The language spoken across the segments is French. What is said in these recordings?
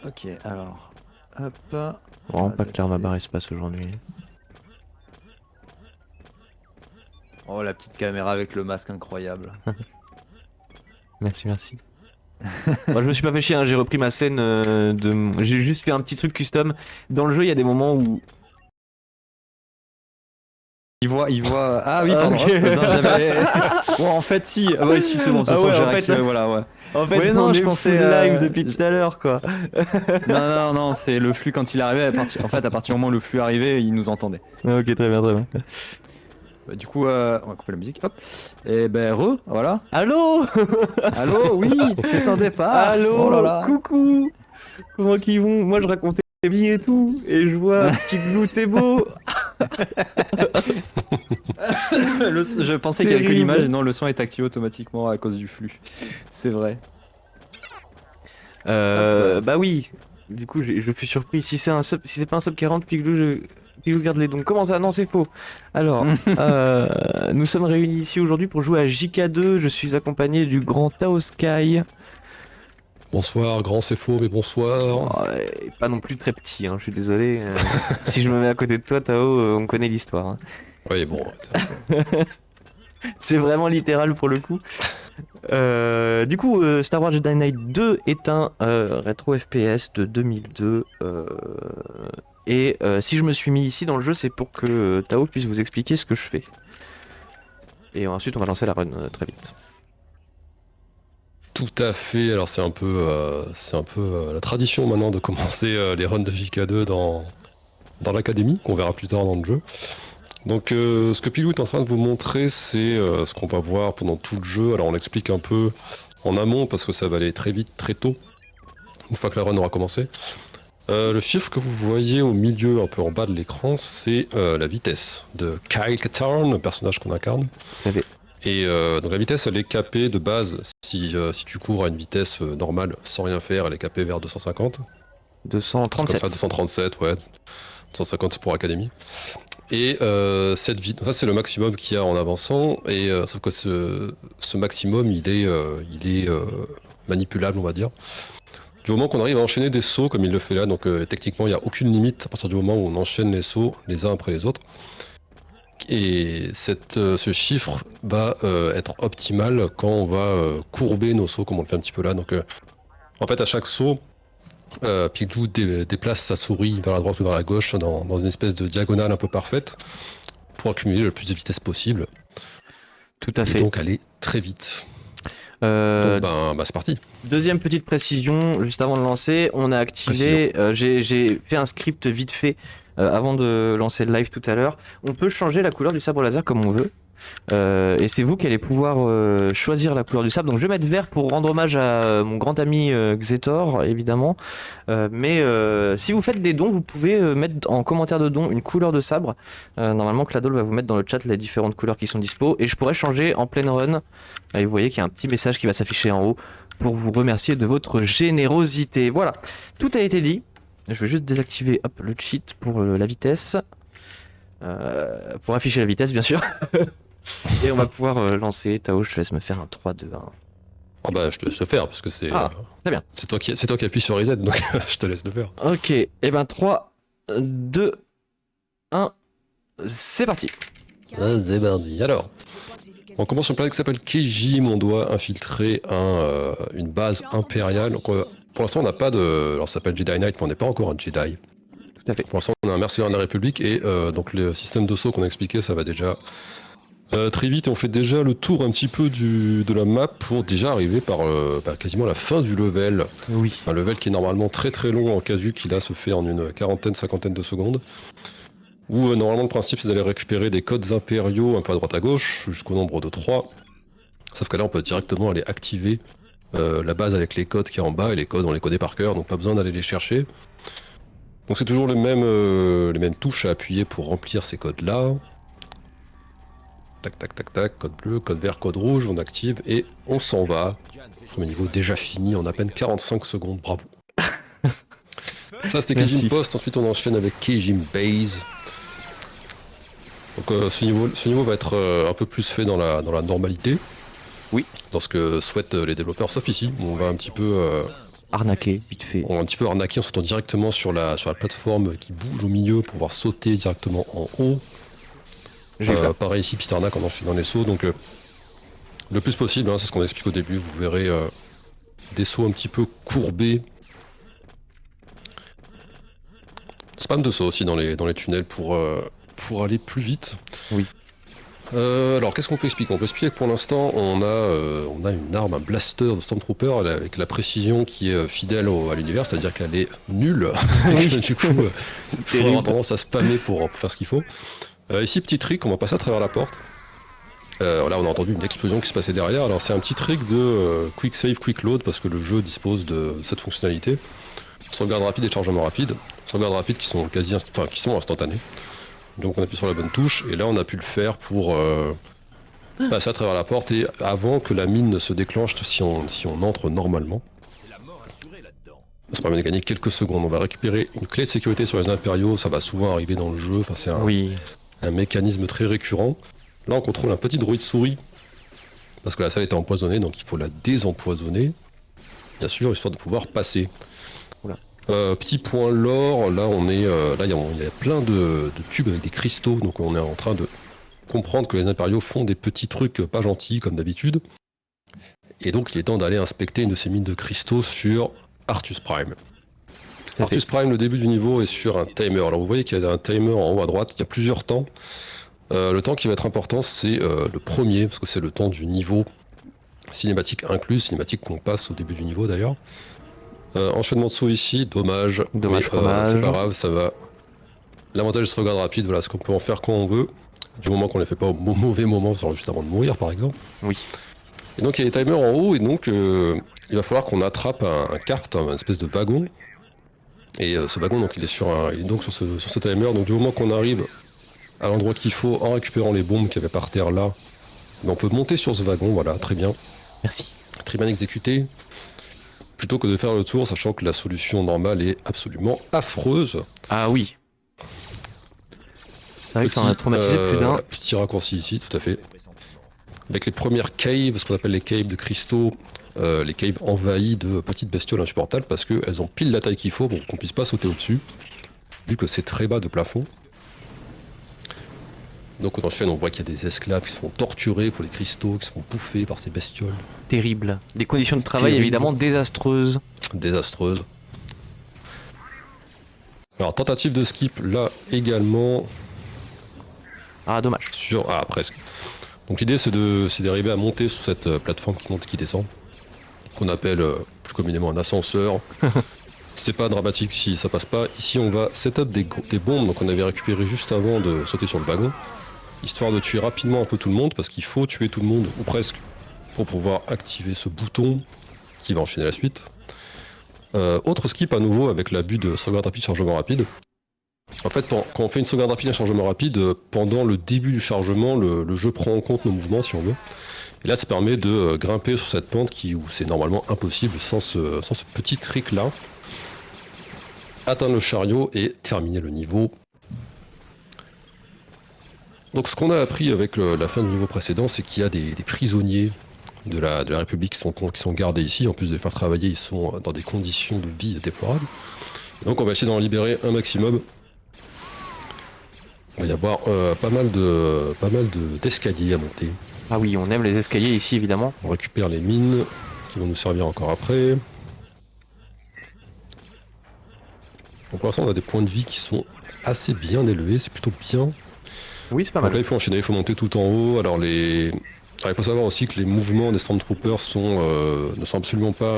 Ok, alors. Hop. Vraiment pas clair ma Adapter. barre espace aujourd'hui. Oh, la petite caméra avec le masque incroyable. Merci, merci. Moi je me suis pas fait chier, hein, j'ai repris ma scène J'ai juste fait un petit truc custom. Dans le jeu, il y a des moments où... Il voit. Ah oui, pardon. Ok. Hop. Non, j'avais. Bon, en fait, si. Ah ouais, si, c'est bon. De toute Ah façon, ouais, j'ai en fait, réactivé. Voilà, ouais. en fait, Ouais, on non, je est pensais. full live depuis tout à l'heure, quoi. Non, non, non, c'est le flux quand il arrivait. En fait, à partir du moment où le flux arrivait, il nous entendait. Ok, très bien, très bien. Du coup, on va couper la musique. Hop. Et ben, voilà. Allô? Allô, oui, c'est un départ. Oh là Allô? là. Coucou? Comment qu'ils vont? Moi je racontais des vies et tout, et je vois Petit Glou, t'es beau! Je pensais qu'il y avait que l'image, et Terrible! non, le son est activé automatiquement à cause du flux. C'est vrai. Hop. Bah oui. Du coup, je suis surpris. Si c'est un sub, si c'est pas un sub 40, Piglou garde les dons. Comment ça? Non, c'est faux. Alors, nous sommes réunis ici aujourd'hui pour jouer à JK2. Je suis accompagné du grand Tao Sky. Bonsoir, grand c'est faux, mais bonsoir. Oh, et pas non plus très petit, hein, je suis désolé. Si je me mets à côté de toi, Tao, on connaît l'histoire, hein. Oui, bon, C'est vraiment littéral pour le coup. Du coup, Star Wars Jedi Knight 2 est un rétro FPS de 2002. Et si je me suis mis ici dans le jeu, c'est pour que Tao puisse vous expliquer ce que je fais. Et ensuite, on va lancer la run très vite. tout à fait. Alors c'est un peu la tradition maintenant de commencer les runs de JK2 dans l'académie, qu'on verra plus tard dans le jeu. Donc ce que Pilou est en train de vous montrer, c'est ce qu'on va voir pendant tout le jeu. Alors on l'explique un peu en amont parce que ça va aller très vite, très tôt, une fois que la run aura commencé. Le chiffre que vous voyez au milieu, un peu en bas de l'écran, c'est la vitesse de Kyle Katarn, le personnage qu'on incarne. Tout à fait. Et donc la vitesse, elle est capée de base, si tu cours à une vitesse normale sans rien faire, elle est capée vers 250. Comme ça, 237. 237, ouais. 250 c'est pour Académie. Et ça c'est le maximum qu'il y a en avançant, et sauf que ce maximum, il est manipulable, on va dire. Du moment qu'on arrive à enchaîner des sauts comme il le fait là, donc techniquement il n'y a aucune limite à partir du moment où on enchaîne les sauts les uns après les autres. Et ce chiffre va être optimal quand on va courber nos sauts comme on le fait un petit peu là. Donc en fait à chaque saut, Piglou déplace sa souris vers la droite ou vers la gauche dans une espèce de diagonale un peu parfaite pour accumuler le plus de vitesse possible. Tout à Et fait. donc aller très vite. Euh, Donc c'est parti. Deuxième petite précision, juste avant de lancer, on a activé, j'ai fait un script vite fait avant de lancer le live tout à l'heure. On peut changer la couleur du sabre laser comme on veut. Et c'est vous qui allez pouvoir choisir la couleur du sabre. Donc je vais mettre vert pour rendre hommage à mon grand ami Xetor, évidemment. Mais si vous faites des dons, vous pouvez mettre en commentaire de dons une couleur de sabre. Normalement, Cladol va vous mettre dans le chat les différentes couleurs qui sont dispo. Et je pourrais changer en pleine run. Et vous voyez qu'il y a un petit message qui va s'afficher en haut pour vous remercier de votre générosité. Voilà, tout a été dit. Je vais juste désactiver hop, le cheat pour la vitesse. Pour afficher la vitesse, bien sûr. Et on va pouvoir lancer. Tao, je te laisse me faire un 3-2-1. Ah bah je te laisse le faire parce que c'est très bien. c'est toi qui appuies sur reset, donc je te laisse le faire. Ok, et ben 3, 2, 1, c'est parti. Ah, c'est parti. Alors, on commence sur une planète qui s'appelle Kejim. On doit infiltrer une base impériale. Donc, pour l'instant, on n'a pas de. Alors, ça s'appelle Jedi Knight, mais on n'est pas encore un Jedi. Tout à fait. Pour l'instant, on a un mercenaire de la République et donc le système de saut qu'on a expliqué, ça va déjà très vite. Et on fait déjà le tour un petit peu de la map pour déjà arriver par quasiment la fin du level. Oui. Un level qui est normalement très très long en casu, qui là se fait en une cinquantaine de secondes. Où normalement le principe c'est d'aller récupérer des codes impériaux un peu à droite à gauche, jusqu'au nombre de 3. Sauf que là on peut directement aller activer la base avec les codes qui est en bas, et les codes on les connaît par cœur, donc pas besoin d'aller les chercher. Donc c'est toujours les mêmes touches à appuyer pour remplir ces codes là. Tac tac tac tac, code bleu, code vert, code rouge, on active et on s'en va. Premier niveau déjà fini en à peine 45 secondes, bravo. Ça c'était Kejim Post, ensuite on enchaîne avec Kejim Base. Donc ce niveau va être un peu plus fait dans la normalité. Oui. Dans ce que souhaitent les développeurs, sauf ici, où on va un petit peu Arnaqué, vite fait. On est un petit peu arnaqué en sautant directement sur la plateforme qui bouge au milieu pour pouvoir sauter directement en haut. J'ai vu. Pareil ici, petite arnaque en enchaînant les sauts. Donc le plus possible, hein, c'est ce qu'on explique au début, vous verrez des sauts un petit peu courbés. Spam de sauts aussi dans les tunnels pour aller plus vite. Oui. Alors qu'est-ce qu'on peut expliquer? On peut expliquer que pour l'instant on a une arme, un blaster de Stormtrooper avec la précision qui est fidèle à l'univers, c'est-à-dire qu'elle est nulle. Du coup, il faut avoir tendance à spammer pour faire ce qu'il faut. Ici, petit trick, on va passer à travers la porte. Là on a entendu une explosion qui se passait derrière. Alors c'est un petit trick de quick save, quick load, parce que le jeu dispose de cette fonctionnalité. Sauvegarde rapide et chargement rapide. Sauvegarde rapide qui sont qui sont instantanées. Donc on appuie sur la bonne touche et là on a pu le faire pour passer à travers la porte et avant que la mine ne se déclenche si on entre normalement. Ça permet de gagner quelques secondes. On va récupérer une clé de sécurité sur les impériaux, ça va souvent arriver dans le jeu, enfin, c'est un mécanisme très récurrent. Là on contrôle un petit droïde souris parce que la salle était empoisonnée, donc il faut la désempoisonner, bien sûr, histoire de pouvoir passer. Petit point lore, là il y a plein de tubes avec des cristaux, donc on est en train de comprendre que les impériaux font des petits trucs pas gentils comme d'habitude. Et donc il est temps d'aller inspecter une de ces mines de cristaux sur Artus Prime. Artus Prime, le début du niveau est sur un timer. Alors vous voyez qu'il y a un timer en haut à droite, il y a plusieurs temps. Le temps qui va être important, c'est le premier, parce que c'est le temps du niveau, cinématique incluse, cinématique qu'on passe au début du niveau d'ailleurs. Enchaînement de saut ici, dommage, fromage. c'est pas grave, ça va. L'avantage de sauvegarde rapide, voilà, c'est qu'on peut en faire quand on veut, du moment qu'on les fait pas au mauvais moment, genre juste avant de mourir par exemple. Oui. Et donc il y a les timers en haut, et donc il va falloir qu'on attrape un kart, une espèce de wagon. Et ce wagon, donc il est sur ce timer, donc du moment qu'on arrive à l'endroit qu'il faut, en récupérant les bombes qu'il y avait par terre là, on peut monter sur ce wagon, voilà, très bien. Merci. Très bien exécuté. Plutôt que de faire le tour, sachant que la solution normale est absolument affreuse. Ah oui. C'est vrai que ça en a traumatisé plus d'un. Petit raccourci ici, tout à fait. Avec les premières caves, ce qu'on appelle les caves de cristaux, les caves envahies de petites bestioles insupportables parce qu'elles ont pile la taille qu'il faut pour qu'on puisse pas sauter au-dessus, vu que c'est très bas de plafond. Donc on enchaîne, on voit qu'il y a des esclaves qui se font torturer pour les cristaux, qui se font bouffer par ces bestioles. Terrible. Des conditions de travail évidemment désastreuses. Désastreuses. Alors tentative de skip là également. Ah dommage. Presque. Donc l'idée c'est d'arriver à monter sur cette plateforme qui monte et qui descend, qu'on appelle plus communément un ascenseur. C'est pas dramatique si ça passe pas. Ici on va setup des bombes, donc on avait récupéré juste avant de sauter sur le wagon, histoire de tuer rapidement un peu tout le monde, parce qu'il faut tuer tout le monde, ou presque, pour pouvoir activer ce bouton qui va enchaîner la suite. Autre skip à nouveau avec l'abus de sauvegarde rapide, chargement rapide. En fait, quand on fait une sauvegarde rapide et chargement rapide, pendant le début du chargement, le jeu prend en compte nos mouvements si on veut. Et là, ça permet de grimper sur cette pente où c'est normalement impossible sans ce petit trick là. Atteindre le chariot et terminer le niveau. Donc ce qu'on a appris avec la fin du niveau précédent, c'est qu'il y a des prisonniers de la République qui sont gardés ici. En plus de les faire travailler, ils sont dans des conditions de vie déplorables. Et donc on va essayer d'en libérer un maximum. Il va y avoir pas mal d'escaliers à monter. Ah oui, on aime les escaliers ici évidemment. On récupère les mines qui vont nous servir encore après. Donc pour l'instant on a des points de vie qui sont assez bien élevés, c'est plutôt bien. Oui, c'est pas Donc mal. là il faut enchaîner, il faut monter tout en haut. Alors il faut savoir aussi que les mouvements des Stormtroopers ne sont absolument pas,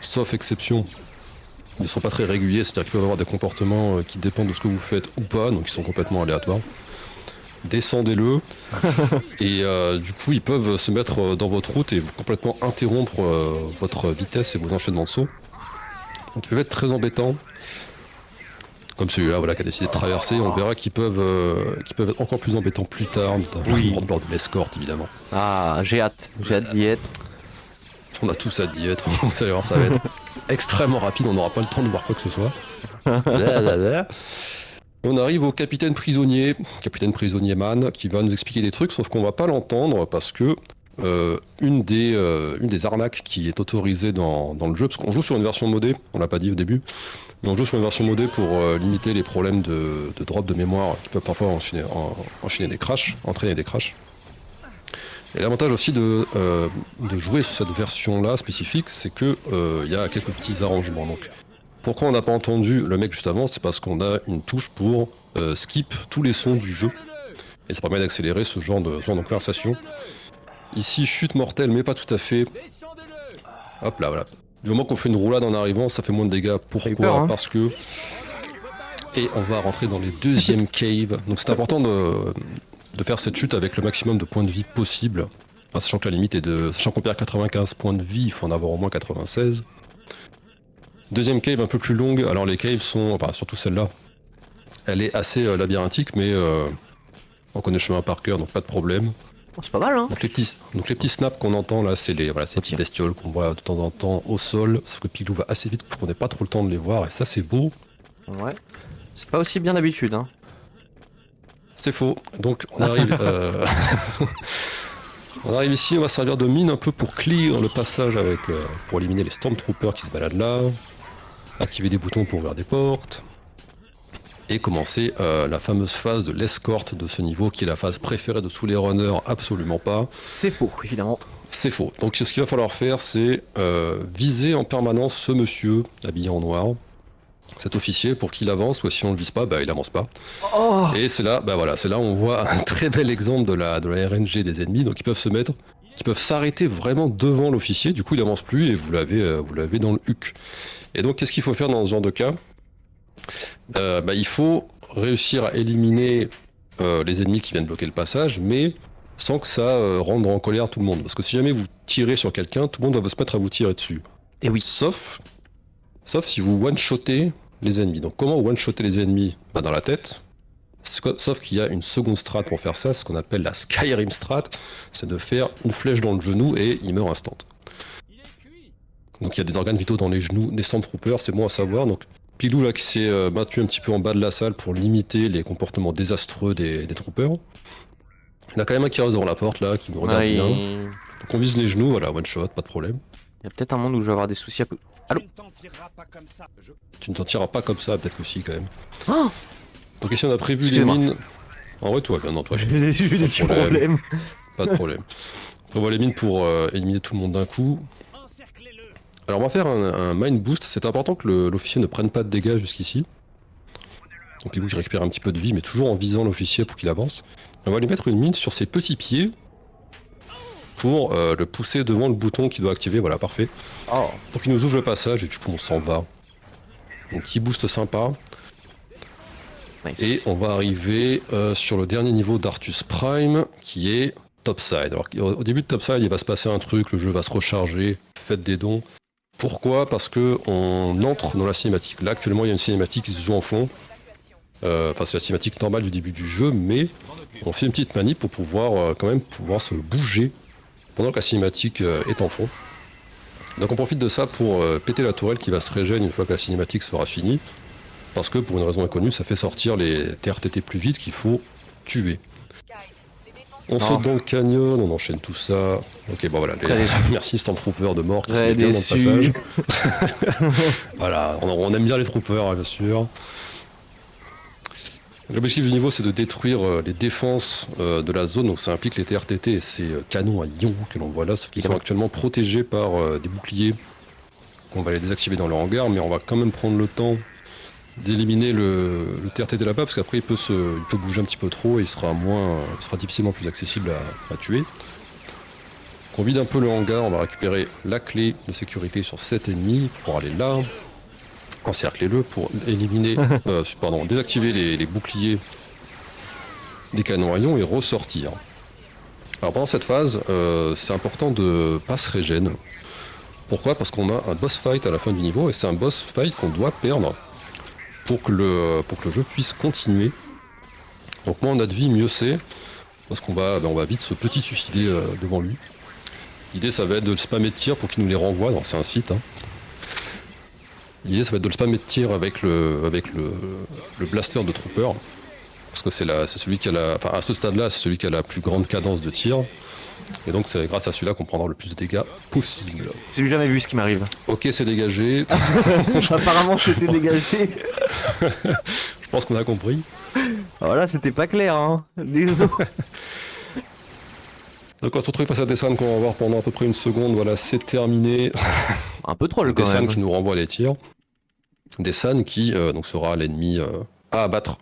sauf exception, ils ne sont pas très réguliers, c'est-à-dire qu'ils peuvent avoir des comportements qui dépendent de ce que vous faites ou pas, donc ils sont complètement aléatoires. Descendez-le, et du coup ils peuvent se mettre dans votre route et complètement interrompre votre vitesse et vos enchaînements de sauts. Donc ils peuvent être très embêtants. Comme celui-là, voilà, qui a décidé de traverser, on verra qu'ils peuvent être encore plus embêtants plus tard, notamment lors de l'escorte évidemment. Ah, j'ai hâte d'y être. On a tous hâte d'y être, vous allez voir, ça va être extrêmement rapide, on n'aura pas le temps de voir quoi que ce soit. On arrive au capitaine prisonnier man, qui va nous expliquer des trucs, sauf qu'on va pas l'entendre parce que une des arnaques qui est autorisée dans le jeu, parce qu'on joue sur une version modée, on l'a pas dit au début, mais on joue sur une version modée pour limiter les problèmes de drop de mémoire qui peuvent parfois enchaîner des crashs, entraîner des crashs. Et l'avantage aussi de jouer sur cette version-là spécifique, c'est que y a quelques petits arrangements. Donc, pourquoi on n'a pas entendu le mec juste avant, c'est parce qu'on a une touche pour skip tous les sons du jeu. Et ça permet d'accélérer ce genre de conversation. Ici, chute mortelle, mais pas tout à fait. Hop là, voilà. Du moment qu'on fait une roulade en arrivant, ça fait moins de dégâts. Pourquoi? peur, hein. Parce que... Et on va rentrer dans les deuxièmes caves. Donc c'est important de faire cette chute avec le maximum de points de vie possible. Enfin, sachant que la limite est de... Sachant qu'on perd 95 points de vie, il faut en avoir au moins 96. Deuxième cave un peu plus longue. Alors les caves sont... Enfin, surtout celle-là. Elle est assez labyrinthique, mais... on connaît le chemin par cœur, donc pas de problème. Oh, c'est pas mal, hein. Donc les petits snaps qu'on entend là, c'est les petites bestioles qu'on voit de temps en temps au sol. Sauf que Pilou va assez vite pour qu'on n'ait pas trop le temps de les voir, et ça c'est beau. Ouais. C'est pas aussi bien d'habitude, hein. C'est faux. Donc on arrive, on arrive ici, on va servir de mine un peu pour clear le passage avec, pour éliminer les Stormtroopers qui se baladent là, activer des boutons pour ouvrir des portes. Et commencer la fameuse phase de l'escorte de ce niveau qui est la phase préférée de tous les runners, absolument pas. C'est faux, évidemment. C'est faux. Donc ce qu'il va falloir faire, c'est viser en permanence ce monsieur habillé en noir, cet officier, pour qu'il avance, ou si on ne le vise pas, bah il avance pas. Oh. Et c'est là, bah voilà, c'est là où on voit un très bel exemple de la RNG des ennemis. Donc ils peuvent s'arrêter vraiment devant l'officier, du coup il avance plus et vous l'avez dans le huc. Et donc qu'est-ce qu'il faut faire dans ce genre de cas? Il faut réussir à éliminer les ennemis qui viennent bloquer le passage, mais sans que ça rende en colère tout le monde. Parce que si jamais vous tirez sur quelqu'un, tout le monde va se mettre à vous tirer dessus. Et oui. Sauf si vous one-shottez les ennemis. Donc comment one-shotter les ennemis? Dans la tête. Sauf qu'il y a une seconde strat pour faire ça, ce qu'on appelle la Skyrim strat, c'est de faire une flèche dans le genou et il meurt instant. Donc il y a des organes vitaux dans les genoux des Stormtroopers, c'est bon à savoir. Donc Pilou là qui s'est battu un petit peu en bas de la salle pour limiter les comportements désastreux des troopers. Il y en a quand même un qui reste devant la porte là, qui nous regarde bien. Donc on vise les genoux, voilà, one shot, pas de problème. Il y a peut-être un monde où je vais avoir des soucis à... Allô? Tu ne t'en tireras pas comme ça, peut-être que si quand même. Oh. Donc ici on a prévu les mines... En vrai toi, bien non, toi. J'ai eu des petits problèmes. Pas de problème. On voit les mines pour éliminer tout le monde d'un coup. Alors on va faire un mine boost, c'est important que l'officier ne prenne pas de dégâts jusqu'ici. Donc Pilou qui récupère un petit peu de vie, mais toujours en visant l'officier pour qu'il avance. On va lui mettre une mine sur ses petits pieds pour le pousser devant le bouton qu'il doit activer, voilà, parfait. Oh. Pour qu'il nous ouvre le passage et du coup on s'en va. Donc petit boost sympa. Nice. Et on va arriver sur le dernier niveau d'Artus Prime qui est Topside. Alors au début de Topside il va se passer un truc, le jeu va se recharger, faites des dons. Pourquoi? Parce que on entre dans la cinématique. Là actuellement il y a une cinématique qui se joue en fond. Enfin c'est la cinématique normale du début du jeu, mais on fait une petite manip pour pouvoir quand même pouvoir se bouger pendant que la cinématique est en fond. Donc on profite de ça pour péter la tourelle qui va se régénérer une fois que la cinématique sera finie. Parce que pour une raison inconnue, ça fait sortir les TRTT plus vite qu'il faut tuer. On saute dans le canyon, on enchaîne tout ça. Ok, bon voilà, merci Stormtrooper de mort qui se met bien dans le passage. Voilà, on aime bien les troopers, hein, bien sûr. L'objectif du niveau, c'est de détruire les défenses de la zone, donc ça implique les TRTT et ces canons à ions que l'on voit là, sauf qu'ils sont actuellement protégés par des boucliers. On va les désactiver dans le hangar, mais on va quand même prendre le temps d'éliminer le TRTT là-bas, parce qu'après il peut bouger un petit peu trop et il sera difficilement plus accessible à tuer. Donc on vide un peu le hangar, on va récupérer la clé de sécurité sur cet ennemi pour aller là. Encerclez-le pour éliminer, désactiver les boucliers des canons à ion et ressortir. Alors pendant cette phase, c'est important de pas se régène. Pourquoi? Parce qu'on a un boss fight à la fin du niveau et c'est un boss fight qu'on doit perdre pour que le jeu puisse continuer. Donc moins on a de vie, mieux c'est, parce qu'on va vite se petit suicider devant lui. L'idée ça va être de le spammer de tir pour qu'il nous les renvoie, non c'est un site. Hein. L'idée ça va être de le spammer de tir avec le blaster de trooper, parce que c'est celui qui a à ce stade là c'est celui qui a la plus grande cadence de tir. Et donc c'est grâce à celui-là qu'on prendra le plus de dégâts possible. J'ai jamais vu ce qui m'arrive. Ok, c'est dégagé. Apparemment, c'était dégagé. Je pense qu'on a compris. Voilà, c'était pas clair, hein. Désolé. Donc on se retrouve face à Dessan qu'on va voir pendant à peu près une seconde. Voilà, c'est terminé. Un peu troll quand Dessan même. qui nous renvoie les tirs. Dessan qui donc sera l'ennemi à abattre.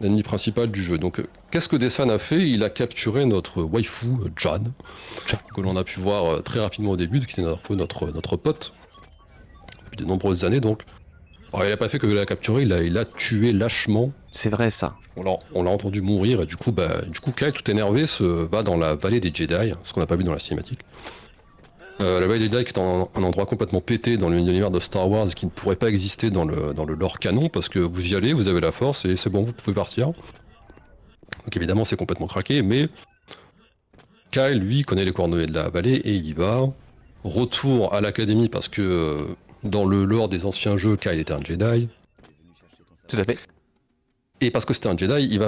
L'ennemi principal du jeu. Donc qu'est-ce que Dessan a fait? Il a capturé notre waifu, Jan, que l'on a pu voir très rapidement au début, qui était un peu notre pote depuis de nombreuses années. Donc alors, il n'a pas fait que la capturer, il a tué lâchement. C'est vrai ça. On l'a entendu mourir et du coup Kyle tout énervé va dans la vallée des Jedi, ce qu'on n'a pas vu dans la cinématique. La vallée des Jedi qui est un endroit complètement pété dans l'univers de Star Wars et qui ne pourrait pas exister dans le lore canon parce que vous y allez, vous avez la force et c'est bon, vous pouvez partir. Donc évidemment c'est complètement craqué, mais Kyle lui connaît les coordonnées de la vallée et il y va. Retour à l'académie parce que dans le lore des anciens jeux, Kyle était un Jedi. Tout à fait. Et parce que c'était un Jedi,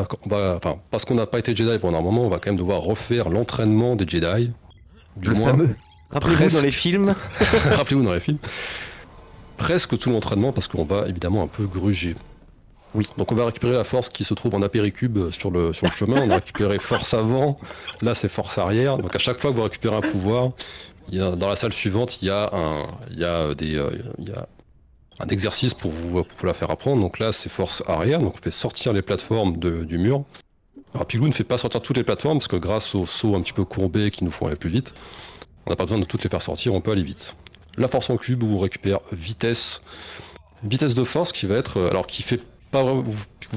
parce qu'on n'a pas été Jedi pendant un moment, on va quand même devoir refaire l'entraînement des Jedi. Du Le moins, fameux. Rappelez-vous presque. dans les films. Rappelez-vous dans les films. Presque tout l'entraînement parce qu'on va évidemment un peu gruger. Oui. Donc on va récupérer la force qui se trouve en apéricube sur le chemin. On a récupéré force avant, là c'est force arrière. Donc à chaque fois que vous récupérez un pouvoir, dans la salle suivante, il y a un exercice pour vous la faire apprendre. Donc là c'est force arrière, donc on fait sortir les plateformes du mur. Alors Pilou ne fait pas sortir toutes les plateformes parce que grâce aux sauts un petit peu courbés qui nous font aller plus vite, on n'a pas besoin de toutes les faire sortir, on peut aller vite. La force en cube où vous récupère vitesse de force qui va être, alors qui fait pas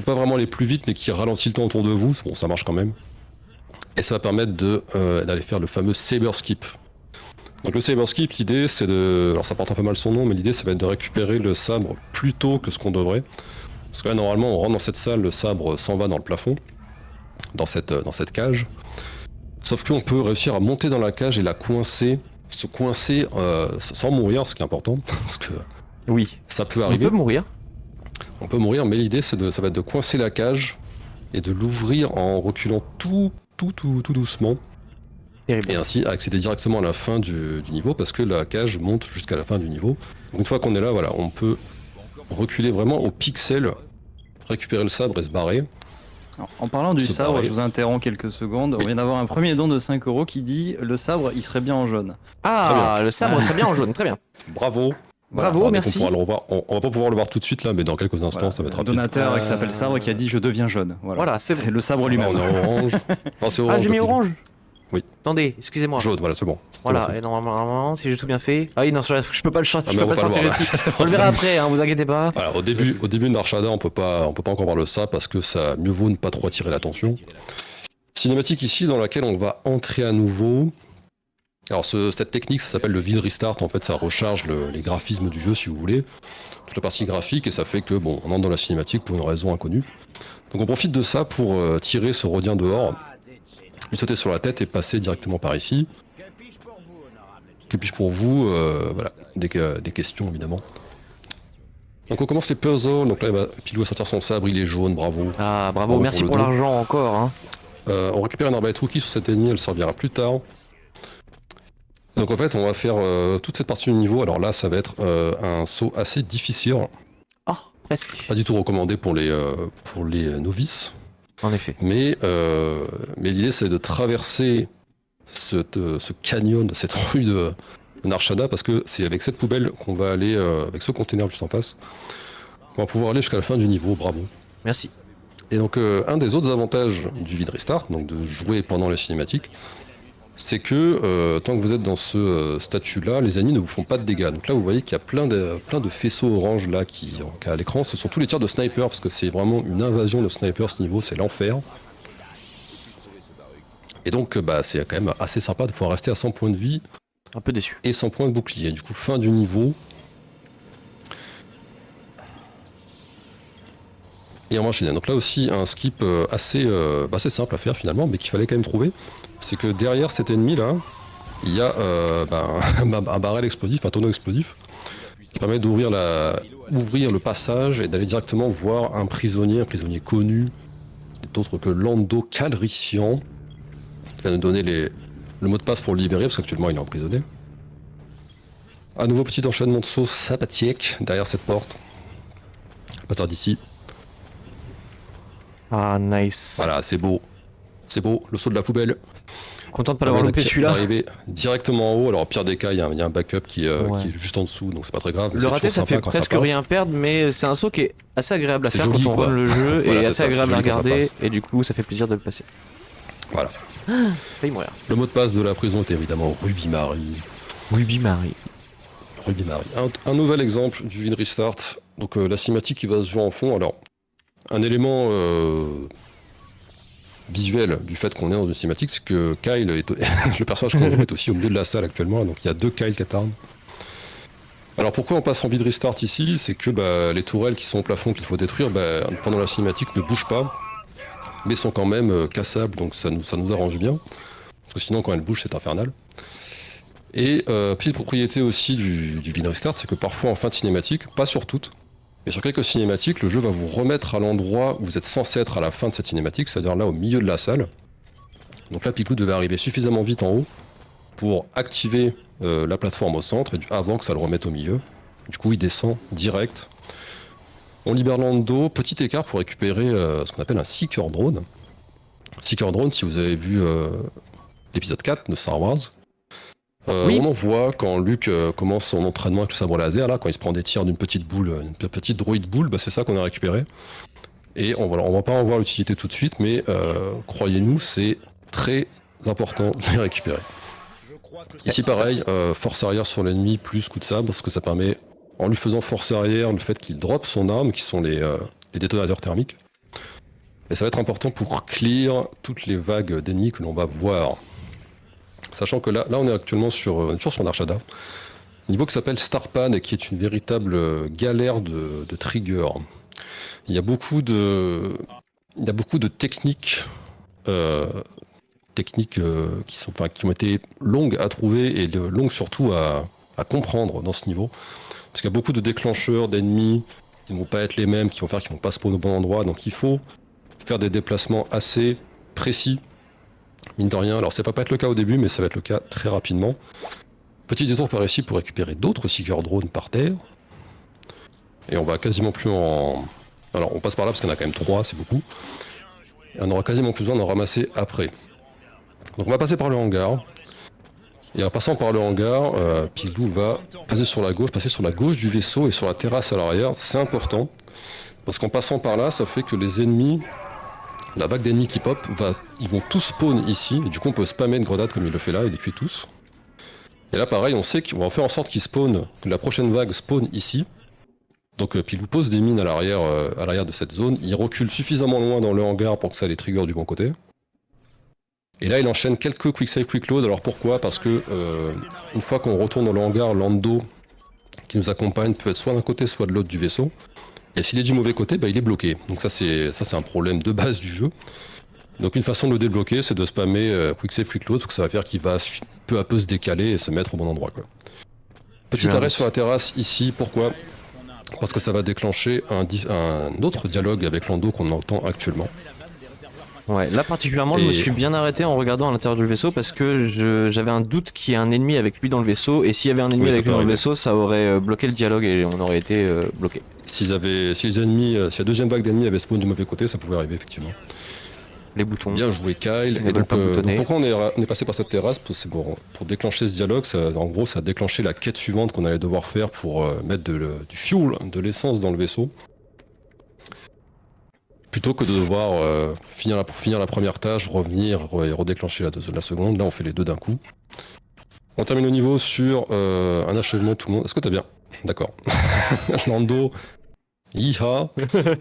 vraiment aller plus vite mais qui ralentit le temps autour de vous, bon ça marche quand même. Et ça va permettre d'aller faire le fameux saber skip. Donc le saber skip, l'idée c'est alors ça porte un peu mal son nom, mais l'idée ça va être de récupérer le sabre plus tôt que ce qu'on devrait. Parce que là normalement on rentre dans cette salle, le sabre s'en va dans le plafond, dans cette cage. Sauf qu'on peut réussir à monter dans la cage et se coincer sans mourir, ce qui est important, parce que Oui. ça peut On arriver. peut mourir. On peut mourir, mais l'idée ça va être de coincer la cage et de l'ouvrir en reculant tout doucement. Terrible. Et ainsi accéder directement à la fin du niveau, parce que la cage monte jusqu'à la fin du niveau. Donc une fois qu'on est là, voilà, on peut reculer vraiment au pixel, récupérer le sabre et se barrer. Alors, en parlant du Se sabre, barrer. je vous interromps quelques secondes. On Oui. vient d'avoir un premier don de 5 € qui dit le sabre il serait bien en jaune. Ah, le sabre serait bien en jaune, très bien. Bravo. Bravo, Alors, donc, merci. On pourra le revoir. On va pas pouvoir le voir tout de suite là, mais dans quelques instants, Voilà, ça va être un rapide. donateur qui s'appelle Sabre qui a dit je deviens jaune. Voilà, c'est bon. le sabre Là, lui-même. on est orange. Non, c'est orange. Ah, j'ai mis le orange. Oui. Attendez, excusez-moi. Jaune, voilà, c'est bon. Voilà, et normalement, si j'ai tout bien fait. Ah oui, non, je peux pas le sortir, Ah, je mais peux on pas va pas sortir le voir, ici. On le verra après, hein, vous inquiétez pas. Voilà, au début de Narshada, on peut pas encore voir le ça parce que ça mieux vaut ne pas trop attirer l'attention. Cinématique ici dans laquelle on va entrer à nouveau. Alors cette technique, ça s'appelle le vide restart. En fait, ça recharge les graphismes du jeu, si vous voulez, toute la partie graphique, et ça fait que bon, on entre dans la cinématique pour une raison inconnue. Donc on profite de ça pour tirer ce Rhodien dehors, lui sauter sur la tête et passer directement par ici. Que puis-je pour vous? Voilà, des questions évidemment. Donc on commence les puzzles. Donc là, Pilou va sortir son sabre, il est jaune, bravo. Ah, bravo, Bravo merci pour pour le don. l'argent encore. Hein. On récupère une arbalète rookie sur cet ennemi, elle servira plus tard. Donc en fait, on va faire toute cette partie du niveau. Alors là, ça va être un saut assez difficile, Oh, presque. pas du tout recommandé pour les novices. En effet. Mais l'idée, c'est de traverser ce canyon, cette rue de Narshada, parce que c'est avec cette poubelle qu'on va aller, avec ce container juste en face, qu'on va pouvoir aller jusqu'à la fin du niveau. Bravo. Merci. Et donc un des autres avantages du vide restart, donc de jouer pendant la cinématique, c'est que tant que vous êtes dans ce statut-là, les ennemis ne vous font pas de dégâts. Donc là, vous voyez qu'il y a plein de faisceaux orange là qui à l'écran. Ce sont tous les tirs de sniper, parce que c'est vraiment une invasion de sniper ce niveau, c'est l'enfer. Et donc c'est quand même assez sympa de pouvoir rester à 100 points de vie Un peu déçu. et 100 points de bouclier. Du coup, fin du niveau. Et on va enchaîner. Donc là aussi, un skip assez simple à faire finalement, mais qu'il fallait quand même trouver. C'est que derrière cet ennemi là, il y a un barrel explosif, un tonneau explosif, qui permet d'ouvrir le passage et d'aller directement voir un prisonnier connu, d'autre que Lando Calrissian, qui va nous donner le mot de passe pour le libérer, parce qu'actuellement il est emprisonné. Un nouveau petit enchaînement de sauts sympathique derrière cette porte. Pas tard d'ici. Ah, nice. Voilà, c'est beau. C'est beau, le saut de la poubelle. Content de pas l'avoir loupé celui-là. Arriver directement en haut, alors au pire des cas, il y a un backup qui est juste en dessous, donc c'est pas très grave. Le raté, ça fait presque rien perdre, mais c'est un saut qui est assez agréable à faire joli, quand on run le jeu, voilà, et assez agréable à joli quand ça regarder, passe. et du coup, ça fait plaisir de le passer. Voilà. Failli mourir. Le mot de passe de la prison est évidemment Ruby Marie. Ruby Marie. Ruby Marie. Un nouvel exemple du Win Restart. Donc la cinématique qui va se jouer en fond. Alors, un élément visuel du fait qu'on est dans une cinématique, c'est que Kyle, le personnage qu'on joue, est aussi au milieu de la salle actuellement. Donc il y a 2 Kyle Katarn. Alors pourquoi on passe en Win Restart ici? C'est que les tourelles qui sont au plafond qu'il faut détruire, pendant la cinématique, ne bougent pas, mais sont quand même cassables, donc ça nous arrange bien. Parce que sinon, quand elles bougent, c'est infernal. Et petite propriété aussi du Win Restart, c'est que parfois en fin de cinématique, pas sur toutes, mais sur quelques cinématiques, le jeu va vous remettre à l'endroit où vous êtes censé être à la fin de cette cinématique, c'est-à-dire là au milieu de la salle. Donc là, Piclou devait arriver suffisamment vite en haut pour activer la plateforme au centre avant que ça le remette au milieu. Du coup, il descend direct. On libère Lando, petit écart pour récupérer ce qu'on appelle un Seeker Drone. Seeker Drone, si vous avez vu l'épisode 4 de Star Wars, Oui. on en voit quand Luke commence son entraînement avec le sabre laser, là, quand il se prend des tirs d'une petite boule, une petite droïde boule, c'est ça qu'on a récupéré. Et on va pas en voir l'utilité tout de suite, mais croyez-nous, c'est très important de les récupérer. Ici pareil, force arrière sur l'ennemi plus coup de sabre, parce que ça permet, en lui faisant force arrière, le fait qu'il drop son arme, qui sont les détonateurs thermiques. Et ça va être important pour clear toutes les vagues d'ennemis que l'on va voir. Sachant que là on est actuellement toujours sur Narshada. Niveau qui s'appelle Starpan et qui est une véritable galère de trigger. Il y a beaucoup de techniques qui ont été longues à trouver et longues surtout à comprendre dans ce niveau. Parce qu'il y a beaucoup de déclencheurs d'ennemis qui ne vont pas être les mêmes, qui vont pas spawn au bon endroit. Donc il faut faire des déplacements assez précis. Mine de rien, alors ça va pas être le cas au début, mais ça va être le cas très rapidement. Petit détour par ici pour récupérer d'autres Seeker drones par terre. Et on va quasiment plus en... Alors on passe par là parce qu'il y en a quand même 3, c'est beaucoup. Et on aura quasiment plus besoin d'en ramasser après. Donc on va passer par le hangar. Et en passant par le hangar, Piclou va passer sur la gauche du vaisseau et sur la terrasse à l'arrière. C'est important. Parce qu'en passant par là, ça fait que les ennemis... La vague d'ennemis qui pop, ils vont tous spawn ici, et du coup on peut spammer une grenade comme il le fait là, et les tuer tous. Et là pareil, on sait qu'on va faire en sorte qu'ils spawnent, que la prochaine vague spawn ici. Donc Piclou pose des mines à l'arrière de cette zone, il recule suffisamment loin dans le hangar pour que ça les trigger du bon côté. Et là il enchaîne quelques quick save quick load, alors pourquoi? Parce que une fois qu'on retourne dans le hangar, Lando qui nous accompagne peut être soit d'un côté soit de l'autre du vaisseau. Et s'il est du mauvais côté, il est bloqué. Donc ça c'est un problème de base du jeu. Donc une façon de le débloquer, c'est de spammer quick save quick load, parce que ça va faire qu'il va peu à peu se décaler et se mettre au bon endroit, quoi. Petit arrêt sur la terrasse ici, pourquoi? Parce que ça va déclencher un autre dialogue avec Lando qu'on entend actuellement. Ouais, là particulièrement, je me suis bien arrêté en regardant à l'intérieur du vaisseau parce que j'avais un doute qu'il y ait un ennemi avec lui dans le vaisseau, et s'il y avait un ennemi avec lui dans le vaisseau, ça aurait bloqué le dialogue et on aurait été bloqué. Si la deuxième vague d'ennemis avait spawn du mauvais côté, ça pouvait arriver effectivement. Les boutons. Bien joué Kyle. Et donc, pourquoi on est passé par cette terrasse? C'est pour déclencher ce dialogue, en gros ça a déclenché la quête suivante qu'on allait devoir faire pour mettre du fuel, de l'essence dans le vaisseau. Plutôt que de devoir finir la première tâche, revenir et redéclencher la seconde, là on fait les deux d'un coup. On termine le niveau sur un achèvement tout le monde. Est-ce que t'as bien? D'accord. Lando, Iha,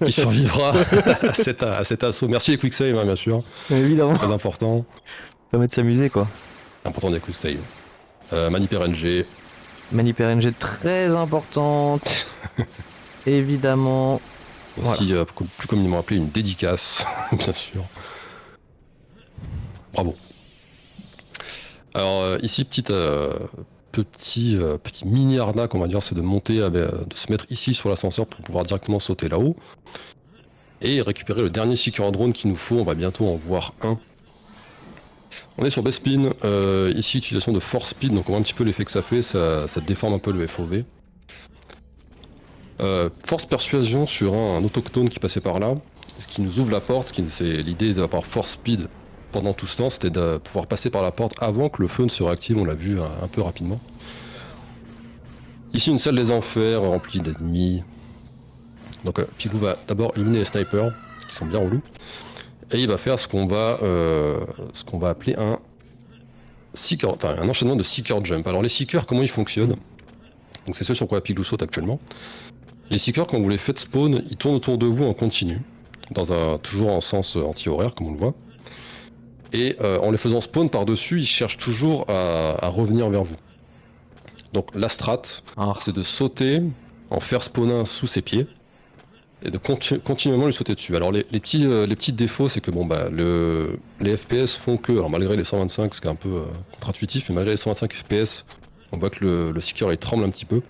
qui survivra à cet assaut. Merci les quick save, hein, bien sûr. Évidemment. Très important. Ça permet de s'amuser quoi. Important des quick save. Manip RNG. Manip RNG très importante. Évidemment. Aussi, plus communément appelé une dédicace, bien sûr. Bravo. Alors ici, petit mini arnaque, on va dire, c'est de monter, de se mettre ici sur l'ascenseur pour pouvoir directement sauter là-haut. Et récupérer le dernier Seeker Drone qu'il nous faut, on va bientôt en voir un. On est sur Bespin, ici utilisation de Force Speed, donc on voit un petit peu l'effet que ça fait, ça déforme un peu le FOV. Force Persuasion sur un autochtone qui passait par là, ce qui nous ouvre la porte, c'est l'idée d'avoir Force Speed pendant tout ce temps, c'était de pouvoir passer par la porte avant que le feu ne se réactive, on l'a vu un peu rapidement. Ici une salle des enfers remplie d'ennemis. Donc Pilou va d'abord éliminer les snipers, qui sont bien relous. Et il va faire ce qu'on va appeler un seeker, enfin un enchaînement de seeker jump. Alors les seekers, comment ils fonctionnent? Donc c'est ce sur quoi Pilou saute actuellement. Les seekers, quand vous les faites spawn, ils tournent autour de vous en continu, toujours en sens anti-horaire, comme on le voit. Et en les faisant spawn par-dessus, ils cherchent toujours à revenir vers vous. Donc la strat, c'est de sauter, en faire spawn un sous ses pieds, et de continuellement lui sauter dessus. Alors les petits défauts, c'est que bon bah les FPS font que, alors malgré les 125, ce qui est un peu contre-intuitif, mais malgré les 125 FPS, on voit que le seeker il tremble un petit peu.